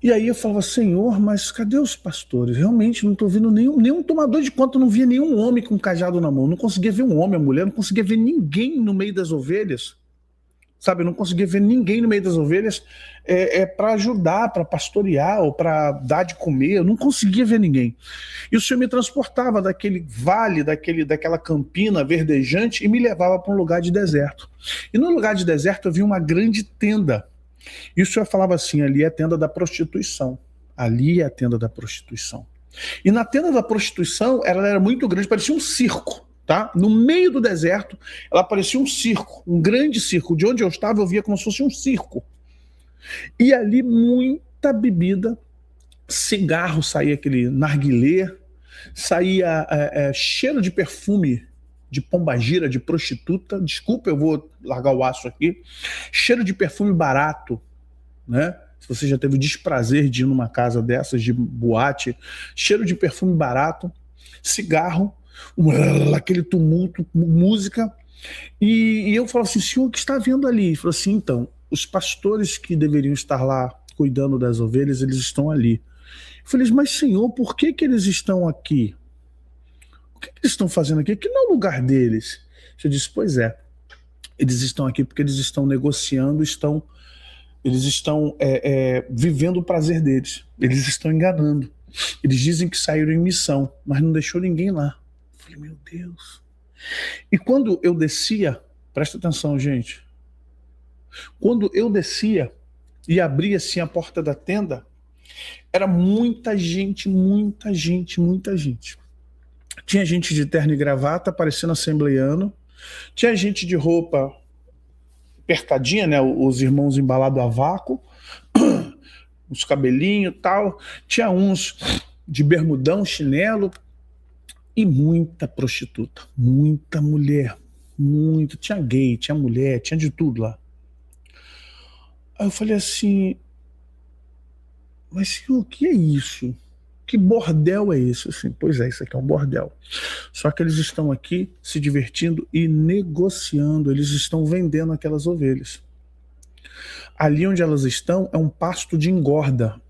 E aí eu falava, Senhor, mas cadê os pastores? Realmente não estou vendo nenhum tomador de conta, não via nenhum homem com um cajado na mão, não conseguia ver um homem, a mulher, não conseguia ver ninguém no meio das ovelhas. Sabe, eu não conseguia ver ninguém no meio das ovelhas para ajudar, para pastorear ou para dar de comer. Eu não conseguia ver ninguém. E o Senhor me transportava daquele vale, daquela campina verdejante e me levava para um lugar de deserto. E no lugar de deserto eu vi uma grande tenda. E o Senhor falava assim, ali é a tenda da prostituição. Ali é a tenda da prostituição. E na tenda da prostituição, ela era muito grande, parecia um circo. Tá? No meio do deserto, ela parecia um circo, um grande circo. De onde eu estava, eu via como se fosse um circo. E ali muita bebida, cigarro, saía aquele narguilé, saía cheiro de perfume de pombagira, de prostituta. Desculpa, eu vou largar o aço aqui. Cheiro de perfume barato, né? Se você já teve o desprazer de ir numa casa dessas, de boate, cheiro de perfume barato, cigarro, aquele tumulto, música, e eu falo assim, Senhor, o que está vendo ali? Ele falou assim, então, os pastores que deveriam estar lá cuidando das ovelhas, eles estão ali. Eu falei, mas Senhor, por que eles estão aqui? O que eles estão fazendo aqui? Aqui não é o lugar deles. Eu disse, pois é, eles estão aqui porque eles estão negociando, eles estão vivendo o prazer deles, eles estão enganando. Eles dizem que saíram em missão, mas não deixou ninguém lá. Eu falei, meu Deus. E quando eu descia, presta atenção, gente. Quando eu descia e abria assim a porta da tenda, era muita gente, muita gente, muita gente. Tinha gente de terno e gravata, parecendo assembleiano. Tinha gente de roupa apertadinha, né? Os irmãos embalados a vácuo, os cabelinhos e tal. Tinha uns de bermudão, chinelo. E muita prostituta, muita mulher, muito. Tinha gay, tinha mulher, tinha de tudo lá. Aí eu falei assim, mas Senhor, o que é isso? Que bordel é esse? Assim, pois é, isso aqui é um bordel. Só que eles estão aqui se divertindo e negociando, eles estão vendendo aquelas ovelhas. Ali onde elas estão é um pasto de engorda.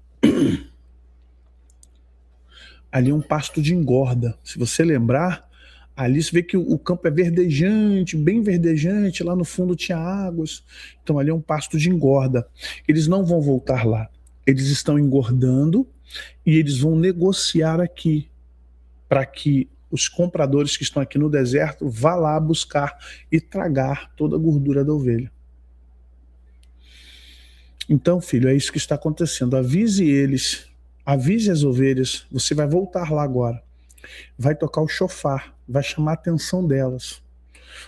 Ali é um pasto de engorda. Se você lembrar, ali você vê que o campo é verdejante, bem verdejante, lá no fundo tinha águas. Então ali é um pasto de engorda. Eles não vão voltar lá. Eles estão engordando e eles vão negociar aqui para que os compradores que estão aqui no deserto vá lá buscar e tragar toda a gordura da ovelha. Então, filho, é isso que está acontecendo. Avise eles, avise as ovelhas, você vai voltar lá agora. Vai tocar o chofar, vai chamar a atenção delas.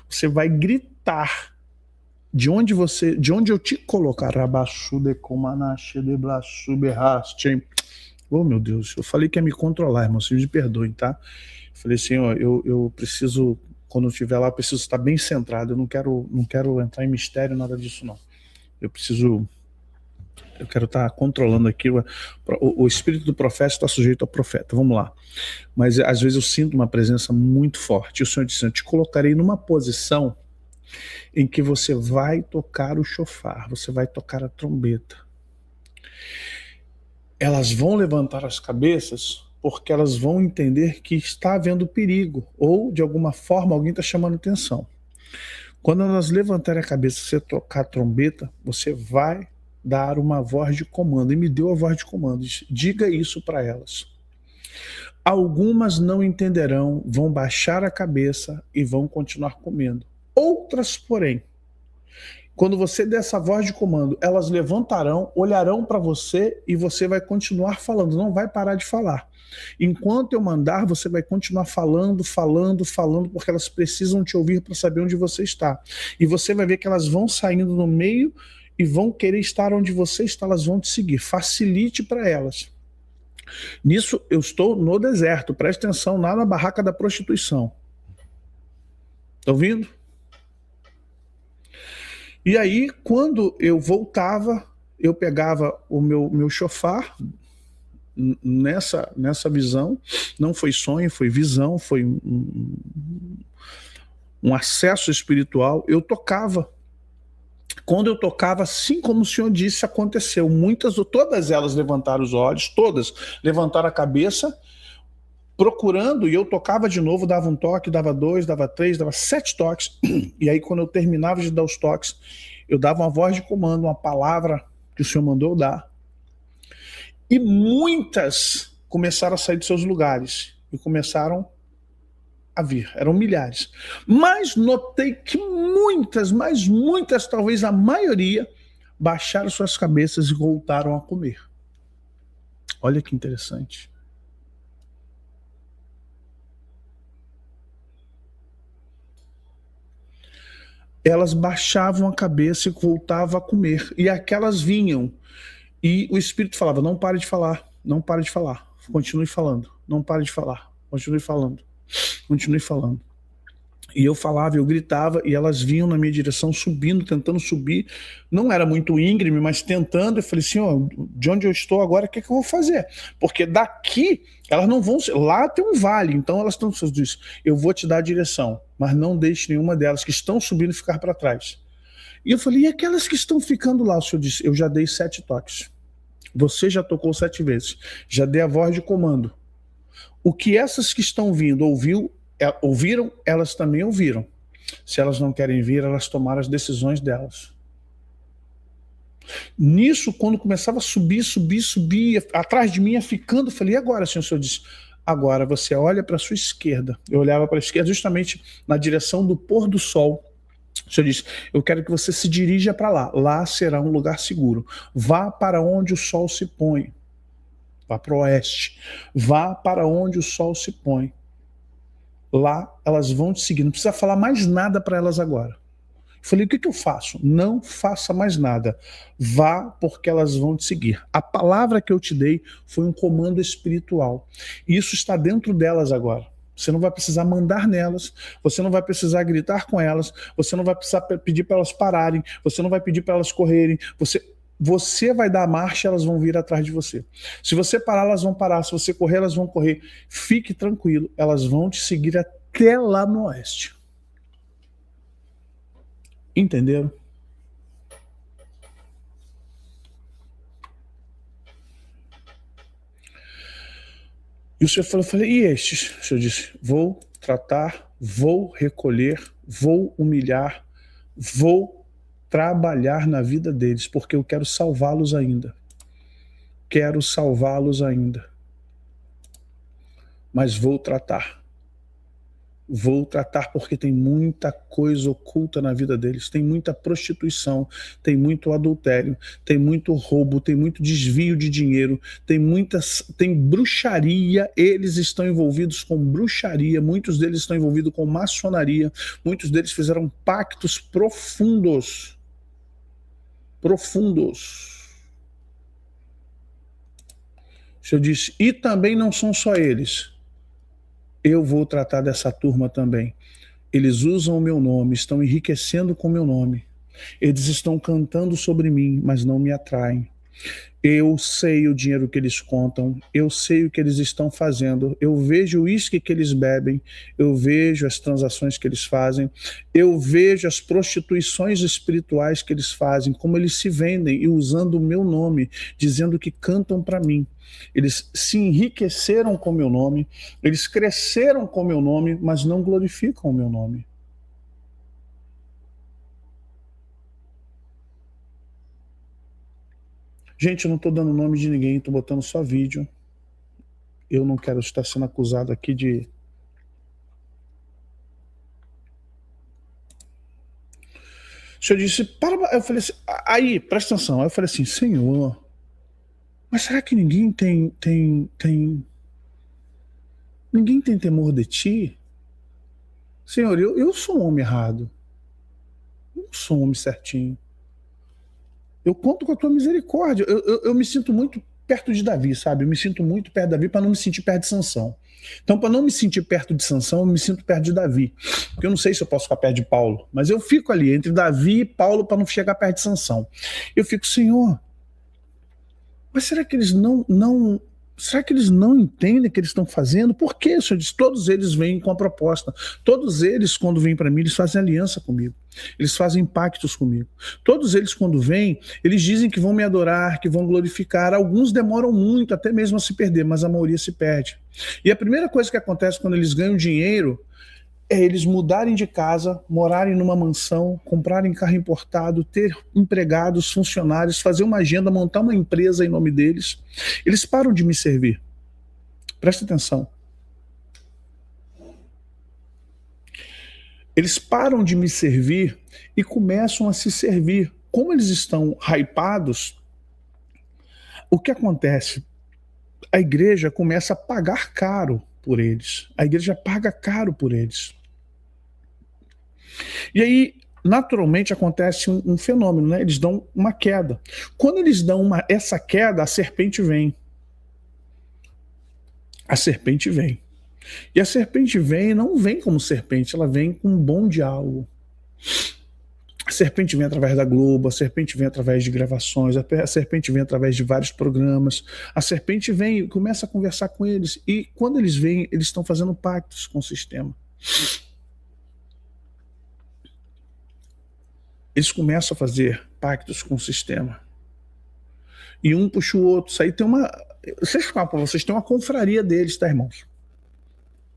Você vai gritar de onde eu te colocar. Oh, meu Deus, eu falei que ia me controlar, irmão, vocês me perdoem, tá? Eu falei assim, ó, eu preciso, quando eu estiver lá, eu preciso estar bem centrado, eu não quero entrar em mistério, nada disso não. Eu quero estar controlando aqui, o espírito do profeta está sujeito ao profeta, vamos lá. Mas às vezes eu sinto uma presença muito forte, e o Senhor disse, eu te colocarei numa posição em que você vai tocar o chofar, você vai tocar a trombeta. Elas vão levantar as cabeças porque elas vão entender que está havendo perigo, ou de alguma forma alguém está chamando atenção. Quando elas levantarem a cabeça, você tocar a trombeta, você vai dar uma voz de comando. E me deu a voz de comando. Diga isso para elas. Algumas não entenderão, vão baixar a cabeça e vão continuar comendo. Outras, porém, quando você der essa voz de comando, elas levantarão, olharão para você e você vai continuar falando, não vai parar de falar. Enquanto eu mandar, você vai continuar falando, porque elas precisam te ouvir para saber onde você está. E você vai ver que elas vão saindo no meio e vão querer estar onde você está, elas vão te seguir. Facilite para elas. Nisso, eu estou no deserto, preste atenção, lá na barraca da prostituição. Está ouvindo? E aí, quando eu voltava, eu pegava o meu chofar, nessa visão, não foi sonho, foi visão, foi um acesso espiritual, eu tocava. Quando eu tocava, assim como o Senhor disse, aconteceu. Todas elas levantaram os olhos, todas levantaram a cabeça, procurando, e eu tocava de novo, dava um toque, dava 2, dava 3, dava 7 toques, e aí quando eu terminava de dar os toques, eu dava uma voz de comando, uma palavra que o Senhor mandou eu dar, e muitas começaram a sair de seus lugares, e começaram a vir, eram milhares, mas notei que muitas, talvez a maioria, baixaram suas cabeças e voltaram a comer. Olha que interessante. Elas baixavam a cabeça e voltavam a comer. E aquelas vinham. E o Espírito falava, não pare de falar, não pare de falar. Continue falando, não pare de falar. Continue falando, continue falando. E eu falava, eu gritava, e elas vinham na minha direção, subindo, tentando subir. Não era muito íngreme, mas tentando. Eu falei, Senhor, de onde eu estou agora, o que é que eu vou fazer? Porque daqui, elas não vão... Lá tem um vale, então elas estão... Eu vou te dar a direção, mas não deixe nenhuma delas que estão subindo ficar para trás. E eu falei, e aquelas que estão ficando lá? O Senhor disse, eu já dei 7 toques. Você já tocou 7 vezes. Já dei a voz de comando. O que essas que estão vindo ouviram, elas também ouviram. Se elas não querem vir, elas tomaram as decisões delas. Nisso, quando começava a subir, atrás de mim ia ficando, eu falei, e agora, Senhor? O Senhor disse, agora você olha para a sua esquerda. Eu olhava para a esquerda justamente na direção do pôr do sol. O Senhor disse, eu quero que você se dirija para lá. Lá será um lugar seguro. Vá para onde o sol se põe. Vá para o oeste. Vá para onde o sol se põe. Lá elas vão te seguir. Não precisa falar mais nada para elas agora. Eu falei, o que eu faço? Não faça mais nada. Vá, porque elas vão te seguir. A palavra que eu te dei foi um comando espiritual. E isso está dentro delas agora. Você não vai precisar mandar nelas, você não vai precisar gritar com elas, você não vai precisar pedir para elas pararem, você não vai pedir para elas correrem, você vai dar a marcha, elas vão vir atrás de você. Se você parar, elas vão parar, se você correr, elas vão correr. Fique tranquilo, elas vão te seguir até lá no oeste. Entenderam? E o Senhor falou, eu falei, e estes? O Senhor disse, vou tratar, vou recolher, vou humilhar, vou trabalhar na vida deles, porque eu quero salvá-los ainda. Quero salvá-los ainda. Mas vou tratar. Vou tratar porque tem muita coisa oculta na vida deles, tem muita prostituição, tem muito adultério, tem muito roubo, tem muito desvio de dinheiro, tem bruxaria, eles estão envolvidos com bruxaria, muitos deles estão envolvidos com maçonaria, muitos deles fizeram pactos profundos. Profundos. O Senhor disse, e também não são só eles. Eu vou tratar dessa turma também. Eles usam o meu nome, estão enriquecendo com o meu nome. Eles estão cantando sobre mim, mas não me atraem. Eu sei o dinheiro que eles contam, eu sei o que eles estão fazendo, eu vejo o uísque que eles bebem, eu vejo as transações que eles fazem, eu vejo as prostituições espirituais que eles fazem, como eles se vendem e usando o meu nome, dizendo que cantam para mim. Eles se enriqueceram com o meu nome, eles cresceram com o meu nome, mas não glorificam o meu nome. Gente, eu não estou dando nome de ninguém, estou botando só vídeo. Eu não quero estar sendo acusado aqui de... O senhor disse, para... Eu falei assim, aí, presta atenção. Aí eu falei assim, Senhor, mas será que ninguém ninguém tem temor de ti? Senhor, eu sou um homem errado. Eu não sou um homem certinho. Eu conto com a tua misericórdia. Eu me sinto muito perto de Davi, sabe? Eu me sinto muito perto de Davi para não me sentir perto de Sansão. Então, para não me sentir perto de Sansão, eu me sinto perto de Davi. Porque eu não sei se eu posso ficar perto de Paulo, mas eu fico ali entre Davi e Paulo para não chegar perto de Sansão. Eu fico, Senhor, mas será que eles será que eles não entendem o que eles estão fazendo? Por quê? O Senhor diz, todos eles vêm com a proposta. Todos eles, quando vêm para mim, eles fazem aliança comigo. Eles fazem pactos comigo. Todos eles, quando vêm, eles dizem que vão me adorar, que vão glorificar. Alguns demoram muito, até mesmo a se perder, mas a maioria se perde. E a primeira coisa que acontece quando eles ganham dinheiro é eles mudarem de casa, morarem numa mansão, comprarem carro importado, ter empregados, funcionários, fazer uma agenda, montar uma empresa em nome deles. Eles param de me servir. Presta atenção. Eles param de me servir e começam a se servir. Como eles estão hypados, o que acontece? A igreja começa a pagar caro por eles. A igreja paga caro por eles. E aí, naturalmente, acontece um fenômeno, né? Eles dão uma queda. Quando eles dão essa queda, a serpente vem. A serpente vem. E a serpente vem, não vem como serpente, ela vem com um bom diálogo. A serpente vem através da Globo, a serpente vem através de gravações, a serpente vem através de vários programas. A serpente vem e começa a conversar com eles. E quando eles vêm, eles estão fazendo pactos com o sistema. Eles começam a fazer pactos com o sistema. E um puxa o outro. Isso aí tem uma... Vocês têm uma confraria deles, tá, irmãos?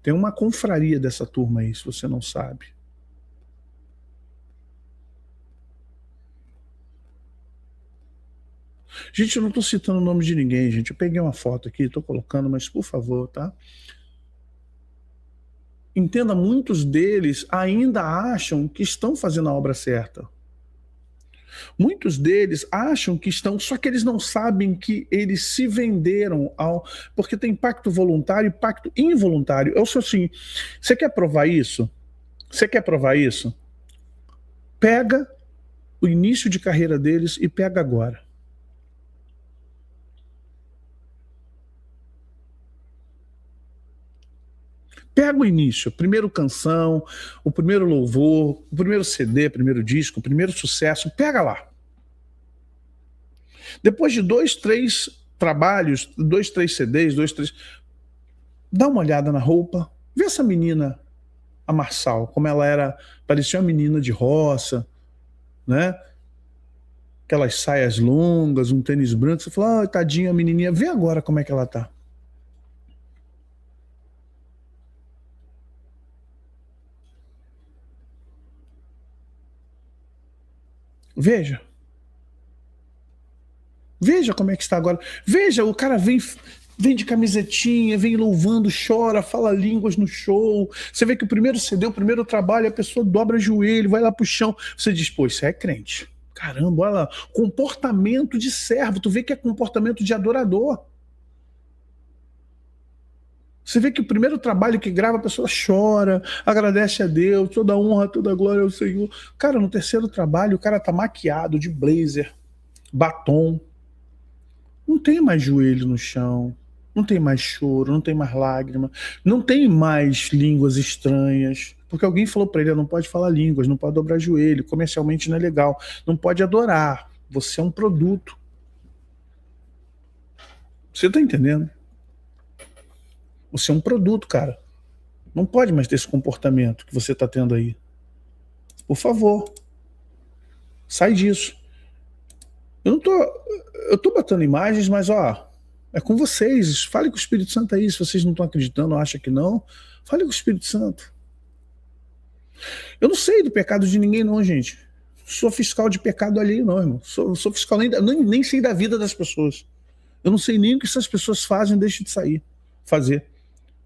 Tem uma confraria dessa turma aí, se você não sabe. Gente, eu não estou citando o nome de ninguém, gente. Eu peguei uma foto aqui, estou colocando, mas por favor, tá? Entenda, muitos deles ainda acham que estão fazendo a obra certa. Muitos deles acham que estão, só que eles não sabem que eles se venderam porque tem pacto voluntário e pacto involuntário. Eu sou assim, você quer provar isso? Você quer provar isso? Pega o início de carreira deles e pega agora. Pega o início, a primeira canção, o primeiro louvor, o primeiro CD, o primeiro disco, o primeiro sucesso, pega lá. Depois de 2, 3 trabalhos, 2, 3 CDs, 2, 3... Dá uma olhada na roupa, vê essa menina, a Marçal, como ela era, parecia uma menina de roça, né? Aquelas saias longas, um tênis branco, você fala, ah, tadinha, a menininha, vê agora como é que ela tá. Veja. Veja como é que está agora. Veja, o cara vem de camisetinha, vem louvando, chora, fala línguas no show. Você vê que o primeiro CD, o primeiro trabalho, a pessoa dobra o joelho, vai lá pro chão. Você diz, pô, isso é crente. Caramba, olha lá, comportamento de servo. Tu vê que é comportamento de adorador. Você vê que o primeiro trabalho que grava, a pessoa chora, agradece a Deus, toda honra, toda glória ao Senhor. Cara, no terceiro trabalho, o cara tá maquiado de blazer, batom. Não tem mais joelho no chão, não tem mais choro, não tem mais lágrima, não tem mais línguas estranhas, porque alguém falou para ele, não pode falar línguas, não pode dobrar joelho, comercialmente não é legal, não pode adorar, você é um produto. Você está entendendo? Você é um produto, cara. Não pode mais ter esse comportamento que você está tendo aí. Por favor, sai disso. Eu tô botando imagens, mas ó, é com vocês. Fale com o Espírito Santo aí. Se vocês não estão acreditando, acham que não, fale com o Espírito Santo. Eu não sei do pecado de ninguém, não, gente. Sou fiscal de pecado alheio, não, irmão. Sou fiscal nem sei da vida das pessoas. Eu não sei nem o que essas pessoas fazem, deixam de fazer.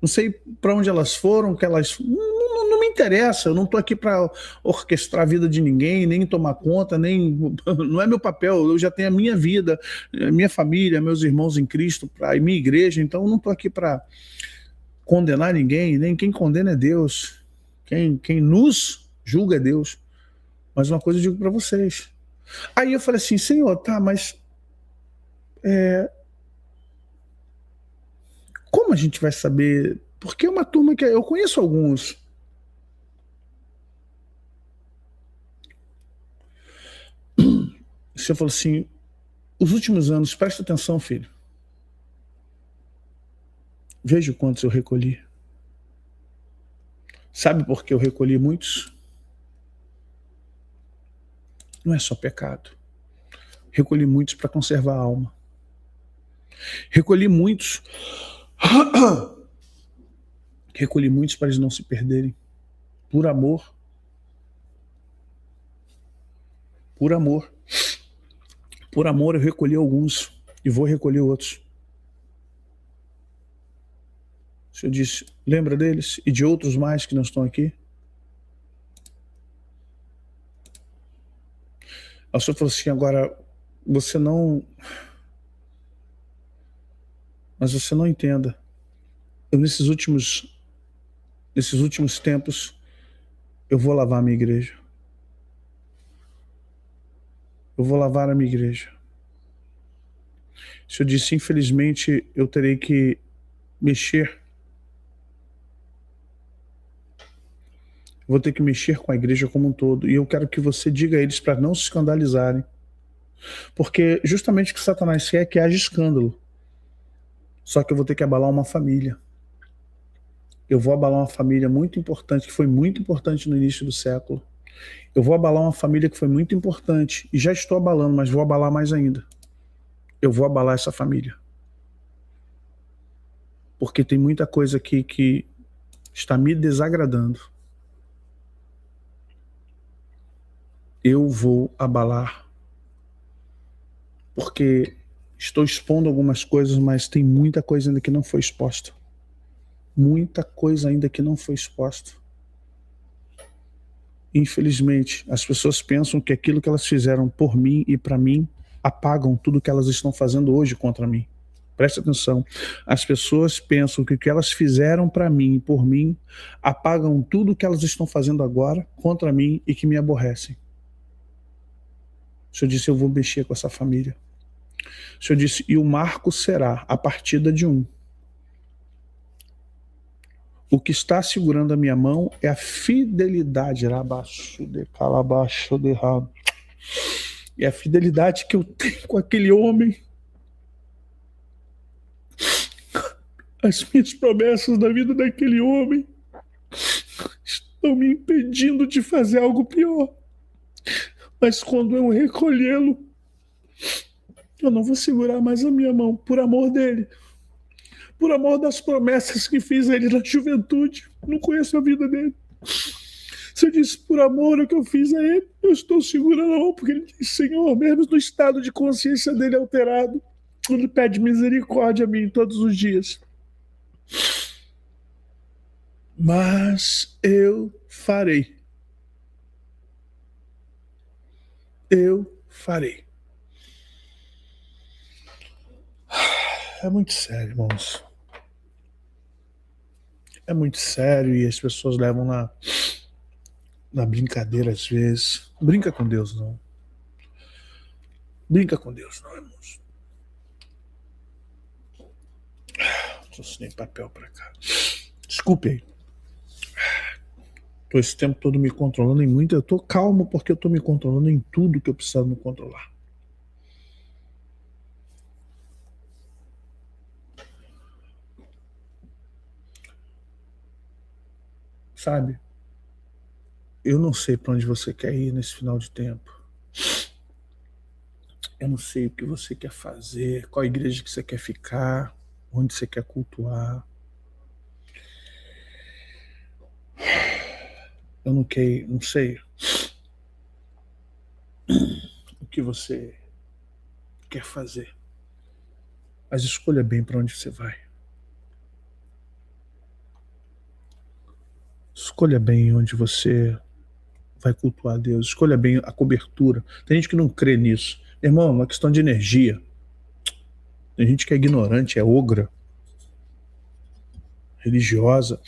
Não sei para onde elas foram, que elas. Não me interessa, eu não estou aqui para orquestrar a vida de ninguém, nem tomar conta, nem. Não é meu papel, eu já tenho a minha vida, a minha família, meus irmãos em Cristo, a minha igreja, então eu não estou aqui para condenar ninguém, nem quem condena é Deus. Quem nos julga é Deus. Mas uma coisa eu digo para vocês. Aí eu falei assim, Senhor, tá, mas. Como a gente vai saber? Porque é uma turma que eu conheço alguns. O senhor falou assim, os últimos anos, presta atenção, filho. Veja quantos eu recolhi. Sabe por que eu recolhi muitos? Não é só pecado. Recolhi muitos para conservar a alma. Recolhi muitos. Recolhi muitos para eles não se perderem. Por amor. Por amor. Por amor eu recolhi alguns e vou recolher outros. O Senhor disse, lembra deles e de outros mais que não estão aqui? O Senhor falou assim, agora, você não... Mas você não entenda. Eu, nesses últimos tempos, eu vou lavar a minha igreja. Eu vou lavar a minha igreja. O Senhor disse, infelizmente, eu terei que mexer. Eu vou ter que mexer com a igreja como um todo. E eu quero que você diga a eles para não se escandalizarem. Porque justamente o que Satanás quer é que haja escândalo. Só que eu vou ter que abalar uma família. Eu vou abalar uma família muito importante, que foi muito importante no início do século. Eu vou abalar uma família que foi muito importante. E já estou abalando, mas vou abalar mais ainda. Eu vou abalar essa família. Porque tem muita coisa aqui que está me desagradando. Eu vou abalar. Porque estou expondo algumas coisas, mas tem muita coisa ainda que não foi exposta. Muita coisa ainda que não foi exposta. Infelizmente, as pessoas pensam que aquilo que elas fizeram por mim e para mim apagam tudo que elas estão fazendo hoje contra mim. Presta atenção. As pessoas pensam que o que elas fizeram para mim e por mim apagam tudo que elas estão fazendo agora contra mim e que me aborrecem. O Senhor disse, eu vou mexer com essa família. O Senhor disse, e o marco será a partida de um. O que está segurando a minha mão é a fidelidade. É a fidelidade que eu tenho com aquele homem. As minhas promessas na vida daquele homem estão me impedindo de fazer algo pior. Mas quando eu recolhê-lo, eu não vou segurar mais a minha mão, por amor dele. Por amor das promessas que fiz a ele na juventude. Não conheço a vida dele. Se eu disse por amor o que eu fiz a ele, eu estou segura não, porque ele diz, Senhor, mesmo no estado de consciência dele alterado, ele pede misericórdia a mim todos os dias. Mas eu farei. Eu farei. É muito sério, irmãos. É muito sério e as pessoas levam na brincadeira às vezes. Brinca com Deus, não. Brinca com Deus, não, irmãos. Trouxe nem papel para cá. Desculpe aí. Estou esse tempo todo me controlando em muito. Eu estou calmo porque eu estou me controlando em tudo que eu preciso me controlar. Sabe? Eu não sei para onde você quer ir nesse final de tempo. Eu não sei o que você quer fazer, qual igreja que você quer ficar, onde você quer cultuar. Eu não sei o que você quer fazer. Mas escolha bem para onde você vai. Escolha bem onde você vai cultuar a Deus. Escolha bem a cobertura. Tem gente que não crê nisso. Irmão, é uma questão de energia. Tem gente que é ignorante, é ogra, religiosa.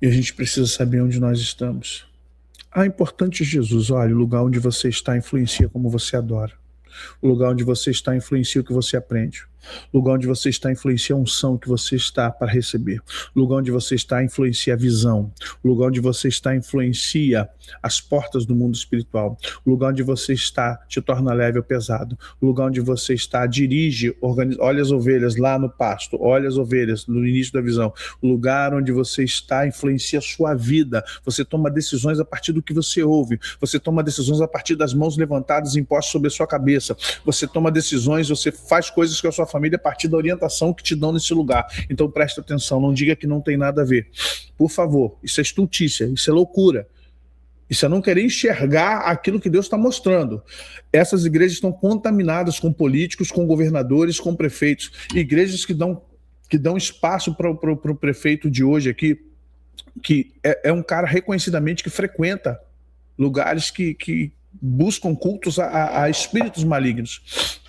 E a gente precisa saber onde nós estamos. Ah, importante Jesus, olha, o lugar onde você está influencia como você adora. O lugar onde você está influencia o que você aprende. O lugar onde você está influencia a unção que você está para receber. O lugar onde você está influencia a visão. O lugar onde você está influencia as portas do mundo espiritual. O lugar onde você está te torna leve ou pesado. O lugar onde você está dirige, olha as ovelhas lá no pasto, olha as ovelhas no início da visão. O lugar onde você está influencia a sua vida. Você toma decisões a partir do que você ouve. Você toma decisões a partir das mãos levantadas e impostas sobre a sua cabeça. Você toma decisões, você faz coisas com a sua família a partir da orientação que te dão nesse lugar. Então presta atenção, não diga que não tem nada a ver. Por favor, isso é estultícia, isso é loucura. Isso é não querer enxergar aquilo que Deus está mostrando. Essas igrejas estão contaminadas com políticos, com governadores, com prefeitos. Igrejas que dão espaço para o prefeito de hoje aqui, que é um cara reconhecidamente que frequenta lugares que buscam cultos a espíritos malignos.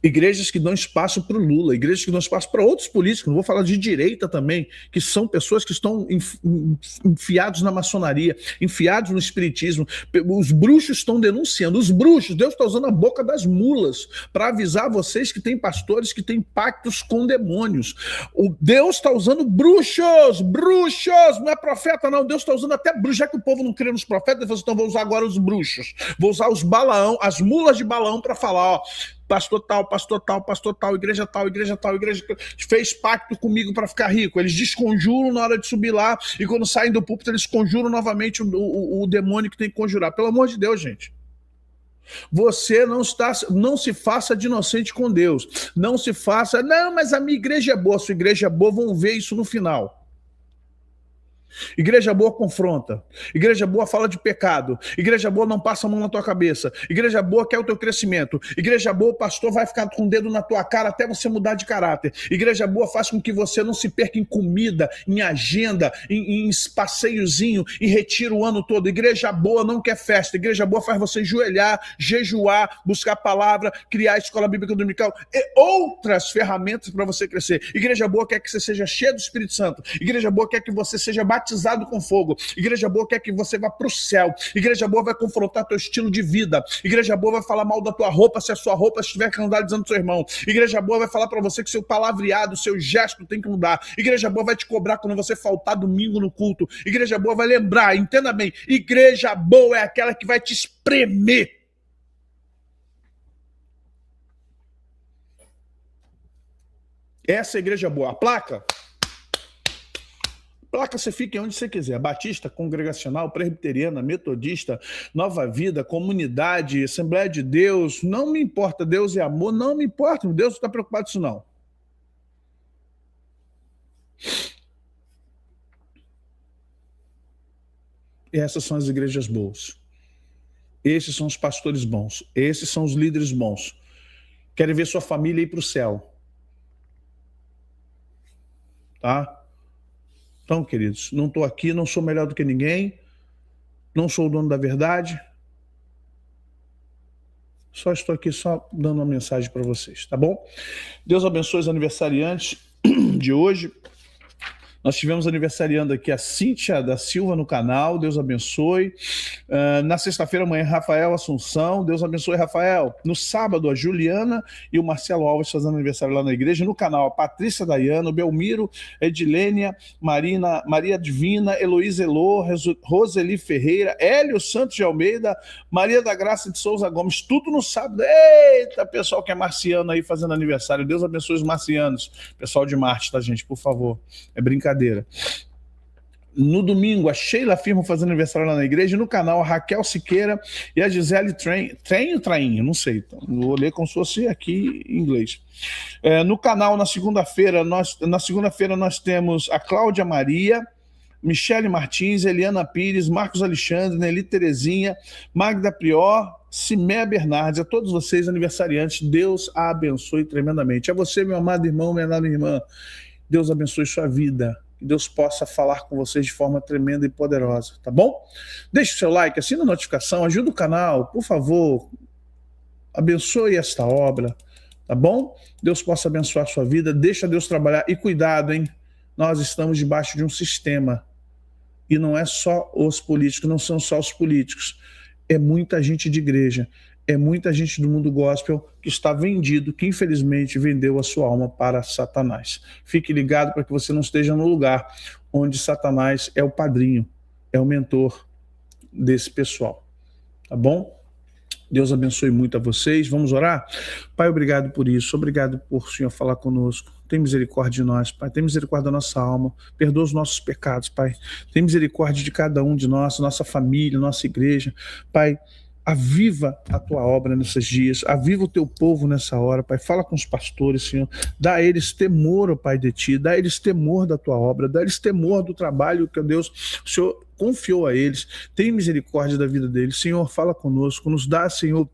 Igrejas que dão espaço para o Lula, igrejas que dão espaço para outros políticos, não vou falar de direita também, que são pessoas que estão enfiados na maçonaria, enfiados no espiritismo. Os bruxos estão denunciando, os bruxos, Deus está usando a boca das mulas para avisar vocês que tem pastores que têm pactos com demônios. O Deus está usando bruxos, não é profeta não, Deus está usando até bruxos, já que o povo não crê nos profetas, ele falou, então vou usar agora os bruxos, vou usar os Balaão, as mulas de Balaão para falar, ó, pastor tal, igreja fez pacto comigo para ficar rico. Eles desconjuram na hora de subir lá e quando saem do púlpito eles conjuram novamente o demônio que tem que conjurar. Pelo amor de Deus, gente. Você não se faça de inocente com Deus. Não se faça, não, mas a minha igreja é boa. A sua igreja é boa, vão ver isso no final. Igreja boa confronta. Igreja boa fala de pecado. Igreja boa não passa a mão na tua cabeça. Igreja boa quer o teu crescimento. Igreja boa, o pastor vai ficar com o dedo na tua cara até você mudar de caráter. Igreja boa faz com que você não se perca em comida, em agenda, em passeiozinho, em retiro o ano todo. Igreja boa não quer festa. Igreja boa faz você joelhar, jejuar, buscar a palavra, criar a escola bíblica dominical e outras ferramentas para você crescer. Igreja boa quer que você seja cheio do Espírito Santo. Igreja boa quer que você seja batizado com fogo. Igreja boa quer que você vá para o céu. Igreja boa vai confrontar teu estilo de vida. Igreja boa vai falar mal da tua roupa se a sua roupa estiver escandalizando do seu irmão. Igreja boa vai falar para você que seu palavreado, seu gesto tem que mudar. Igreja boa vai te cobrar quando você faltar domingo no culto. Igreja boa vai lembrar, entenda bem, igreja boa é aquela que vai te espremer. Essa é a igreja boa. A placa você fica onde você quiser. Batista, congregacional, presbiteriana, metodista, Nova Vida, comunidade, Assembleia de Deus, não me importa, Deus é amor, não me importa, Deus não está preocupado com isso não. E essas são as igrejas boas. Esses são os pastores bons. Esses são os líderes bons. Querem ver sua família ir para o céu. Tá? Então, queridos, não estou aqui, não sou melhor do que ninguém, não sou o dono da verdade, só estou aqui só dando uma mensagem para vocês, tá bom? Deus abençoe os aniversariantes de hoje, Nós tivemos aniversariando aqui a Cíntia da Silva no canal, Deus abençoe. Na sexta-feira, amanhã, Rafael Assunção, Deus abençoe, Rafael. No sábado, a Juliana e o Marcelo Alves fazendo aniversário lá na igreja. No canal, a Patrícia Dayano, Belmiro, Edilênia, Maria Divina, Heloísa Elô, Roseli Ferreira, Hélio Santos de Almeida, Maria da Graça de Souza Gomes, tudo no sábado. Eita, pessoal que é marciano aí fazendo aniversário. Deus abençoe os marcianos. Pessoal de Marte, tá, gente? Por favor. É brincadeira. No domingo, a Sheila Firmo fazendo aniversário lá na igreja. No canal, a Raquel Siqueira e a Gisele Trainho, não sei. Então, vou ler como se fosse aqui em inglês. No canal, na segunda-feira, nós temos a Cláudia Maria, Michele Martins, Eliana Pires, Marcos Alexandre, Nelly Terezinha, Magda Prior, Simé Bernardes, a todos vocês aniversariantes, Deus a abençoe tremendamente. A você, meu amado irmão, minha amada irmã, Deus abençoe sua vida, que Deus possa falar com vocês de forma tremenda e poderosa, tá bom? Deixe o seu like, assina a notificação, ajuda o canal, por favor, abençoe esta obra, tá bom? Deus possa abençoar a sua vida, deixa Deus trabalhar, e cuidado, hein? Nós estamos debaixo de um sistema, e não é só os políticos, não são só os políticos, é muita gente de igreja, é muita gente do mundo gospel que está vendido, que infelizmente vendeu a sua alma para Satanás. Fique ligado para que você não esteja no lugar onde Satanás é o padrinho, é o mentor desse pessoal, tá bom? Deus abençoe muito a vocês. Vamos orar? Pai, obrigado por isso. Obrigado por o Senhor falar conosco. Tem misericórdia de nós, Pai. Tem misericórdia da nossa alma. Perdoa os nossos pecados, Pai. Tem misericórdia de cada um de nós, nossa família, nossa igreja. Pai, aviva a tua obra nesses dias, aviva o teu povo nessa hora, Pai. Fala com os pastores, Senhor. Dá a eles temor, ó Pai, de ti. Dá a eles temor da tua obra. Dá a eles temor do trabalho que, Deus, o Senhor confiou a eles. Tem misericórdia da vida deles. Senhor, fala conosco. Nos dá, Senhor,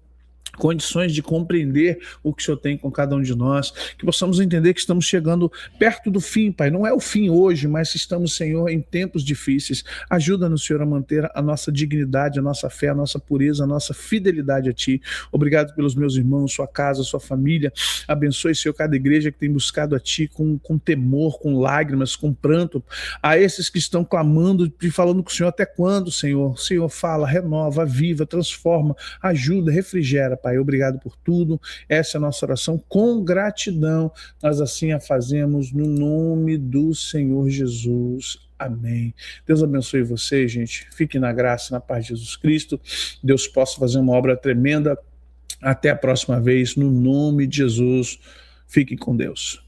condições de compreender o que o Senhor tem com cada um de nós, que possamos entender que estamos chegando perto do fim, Pai. Não é o fim hoje, mas estamos, Senhor, em tempos difíceis. Ajuda-nos, Senhor, a manter a nossa dignidade, a nossa fé, a nossa pureza, a nossa fidelidade a Ti. Obrigado pelos meus irmãos, sua casa, sua família. Abençoe, Senhor, cada igreja que tem buscado a Ti com temor, com lágrimas, com pranto. A esses que estão clamando e falando com o Senhor, até quando, Senhor? Senhor, fala, renova, aviva, transforma, ajuda, refrigera, Pai. Obrigado por tudo. Essa é a nossa oração com gratidão. Nós assim a fazemos no nome do Senhor Jesus. Amém. Deus abençoe vocês, gente. Fiquem na graça e na paz de Jesus Cristo. Deus possa fazer uma obra tremenda. Até a próxima vez, no nome de Jesus. Fiquem com Deus.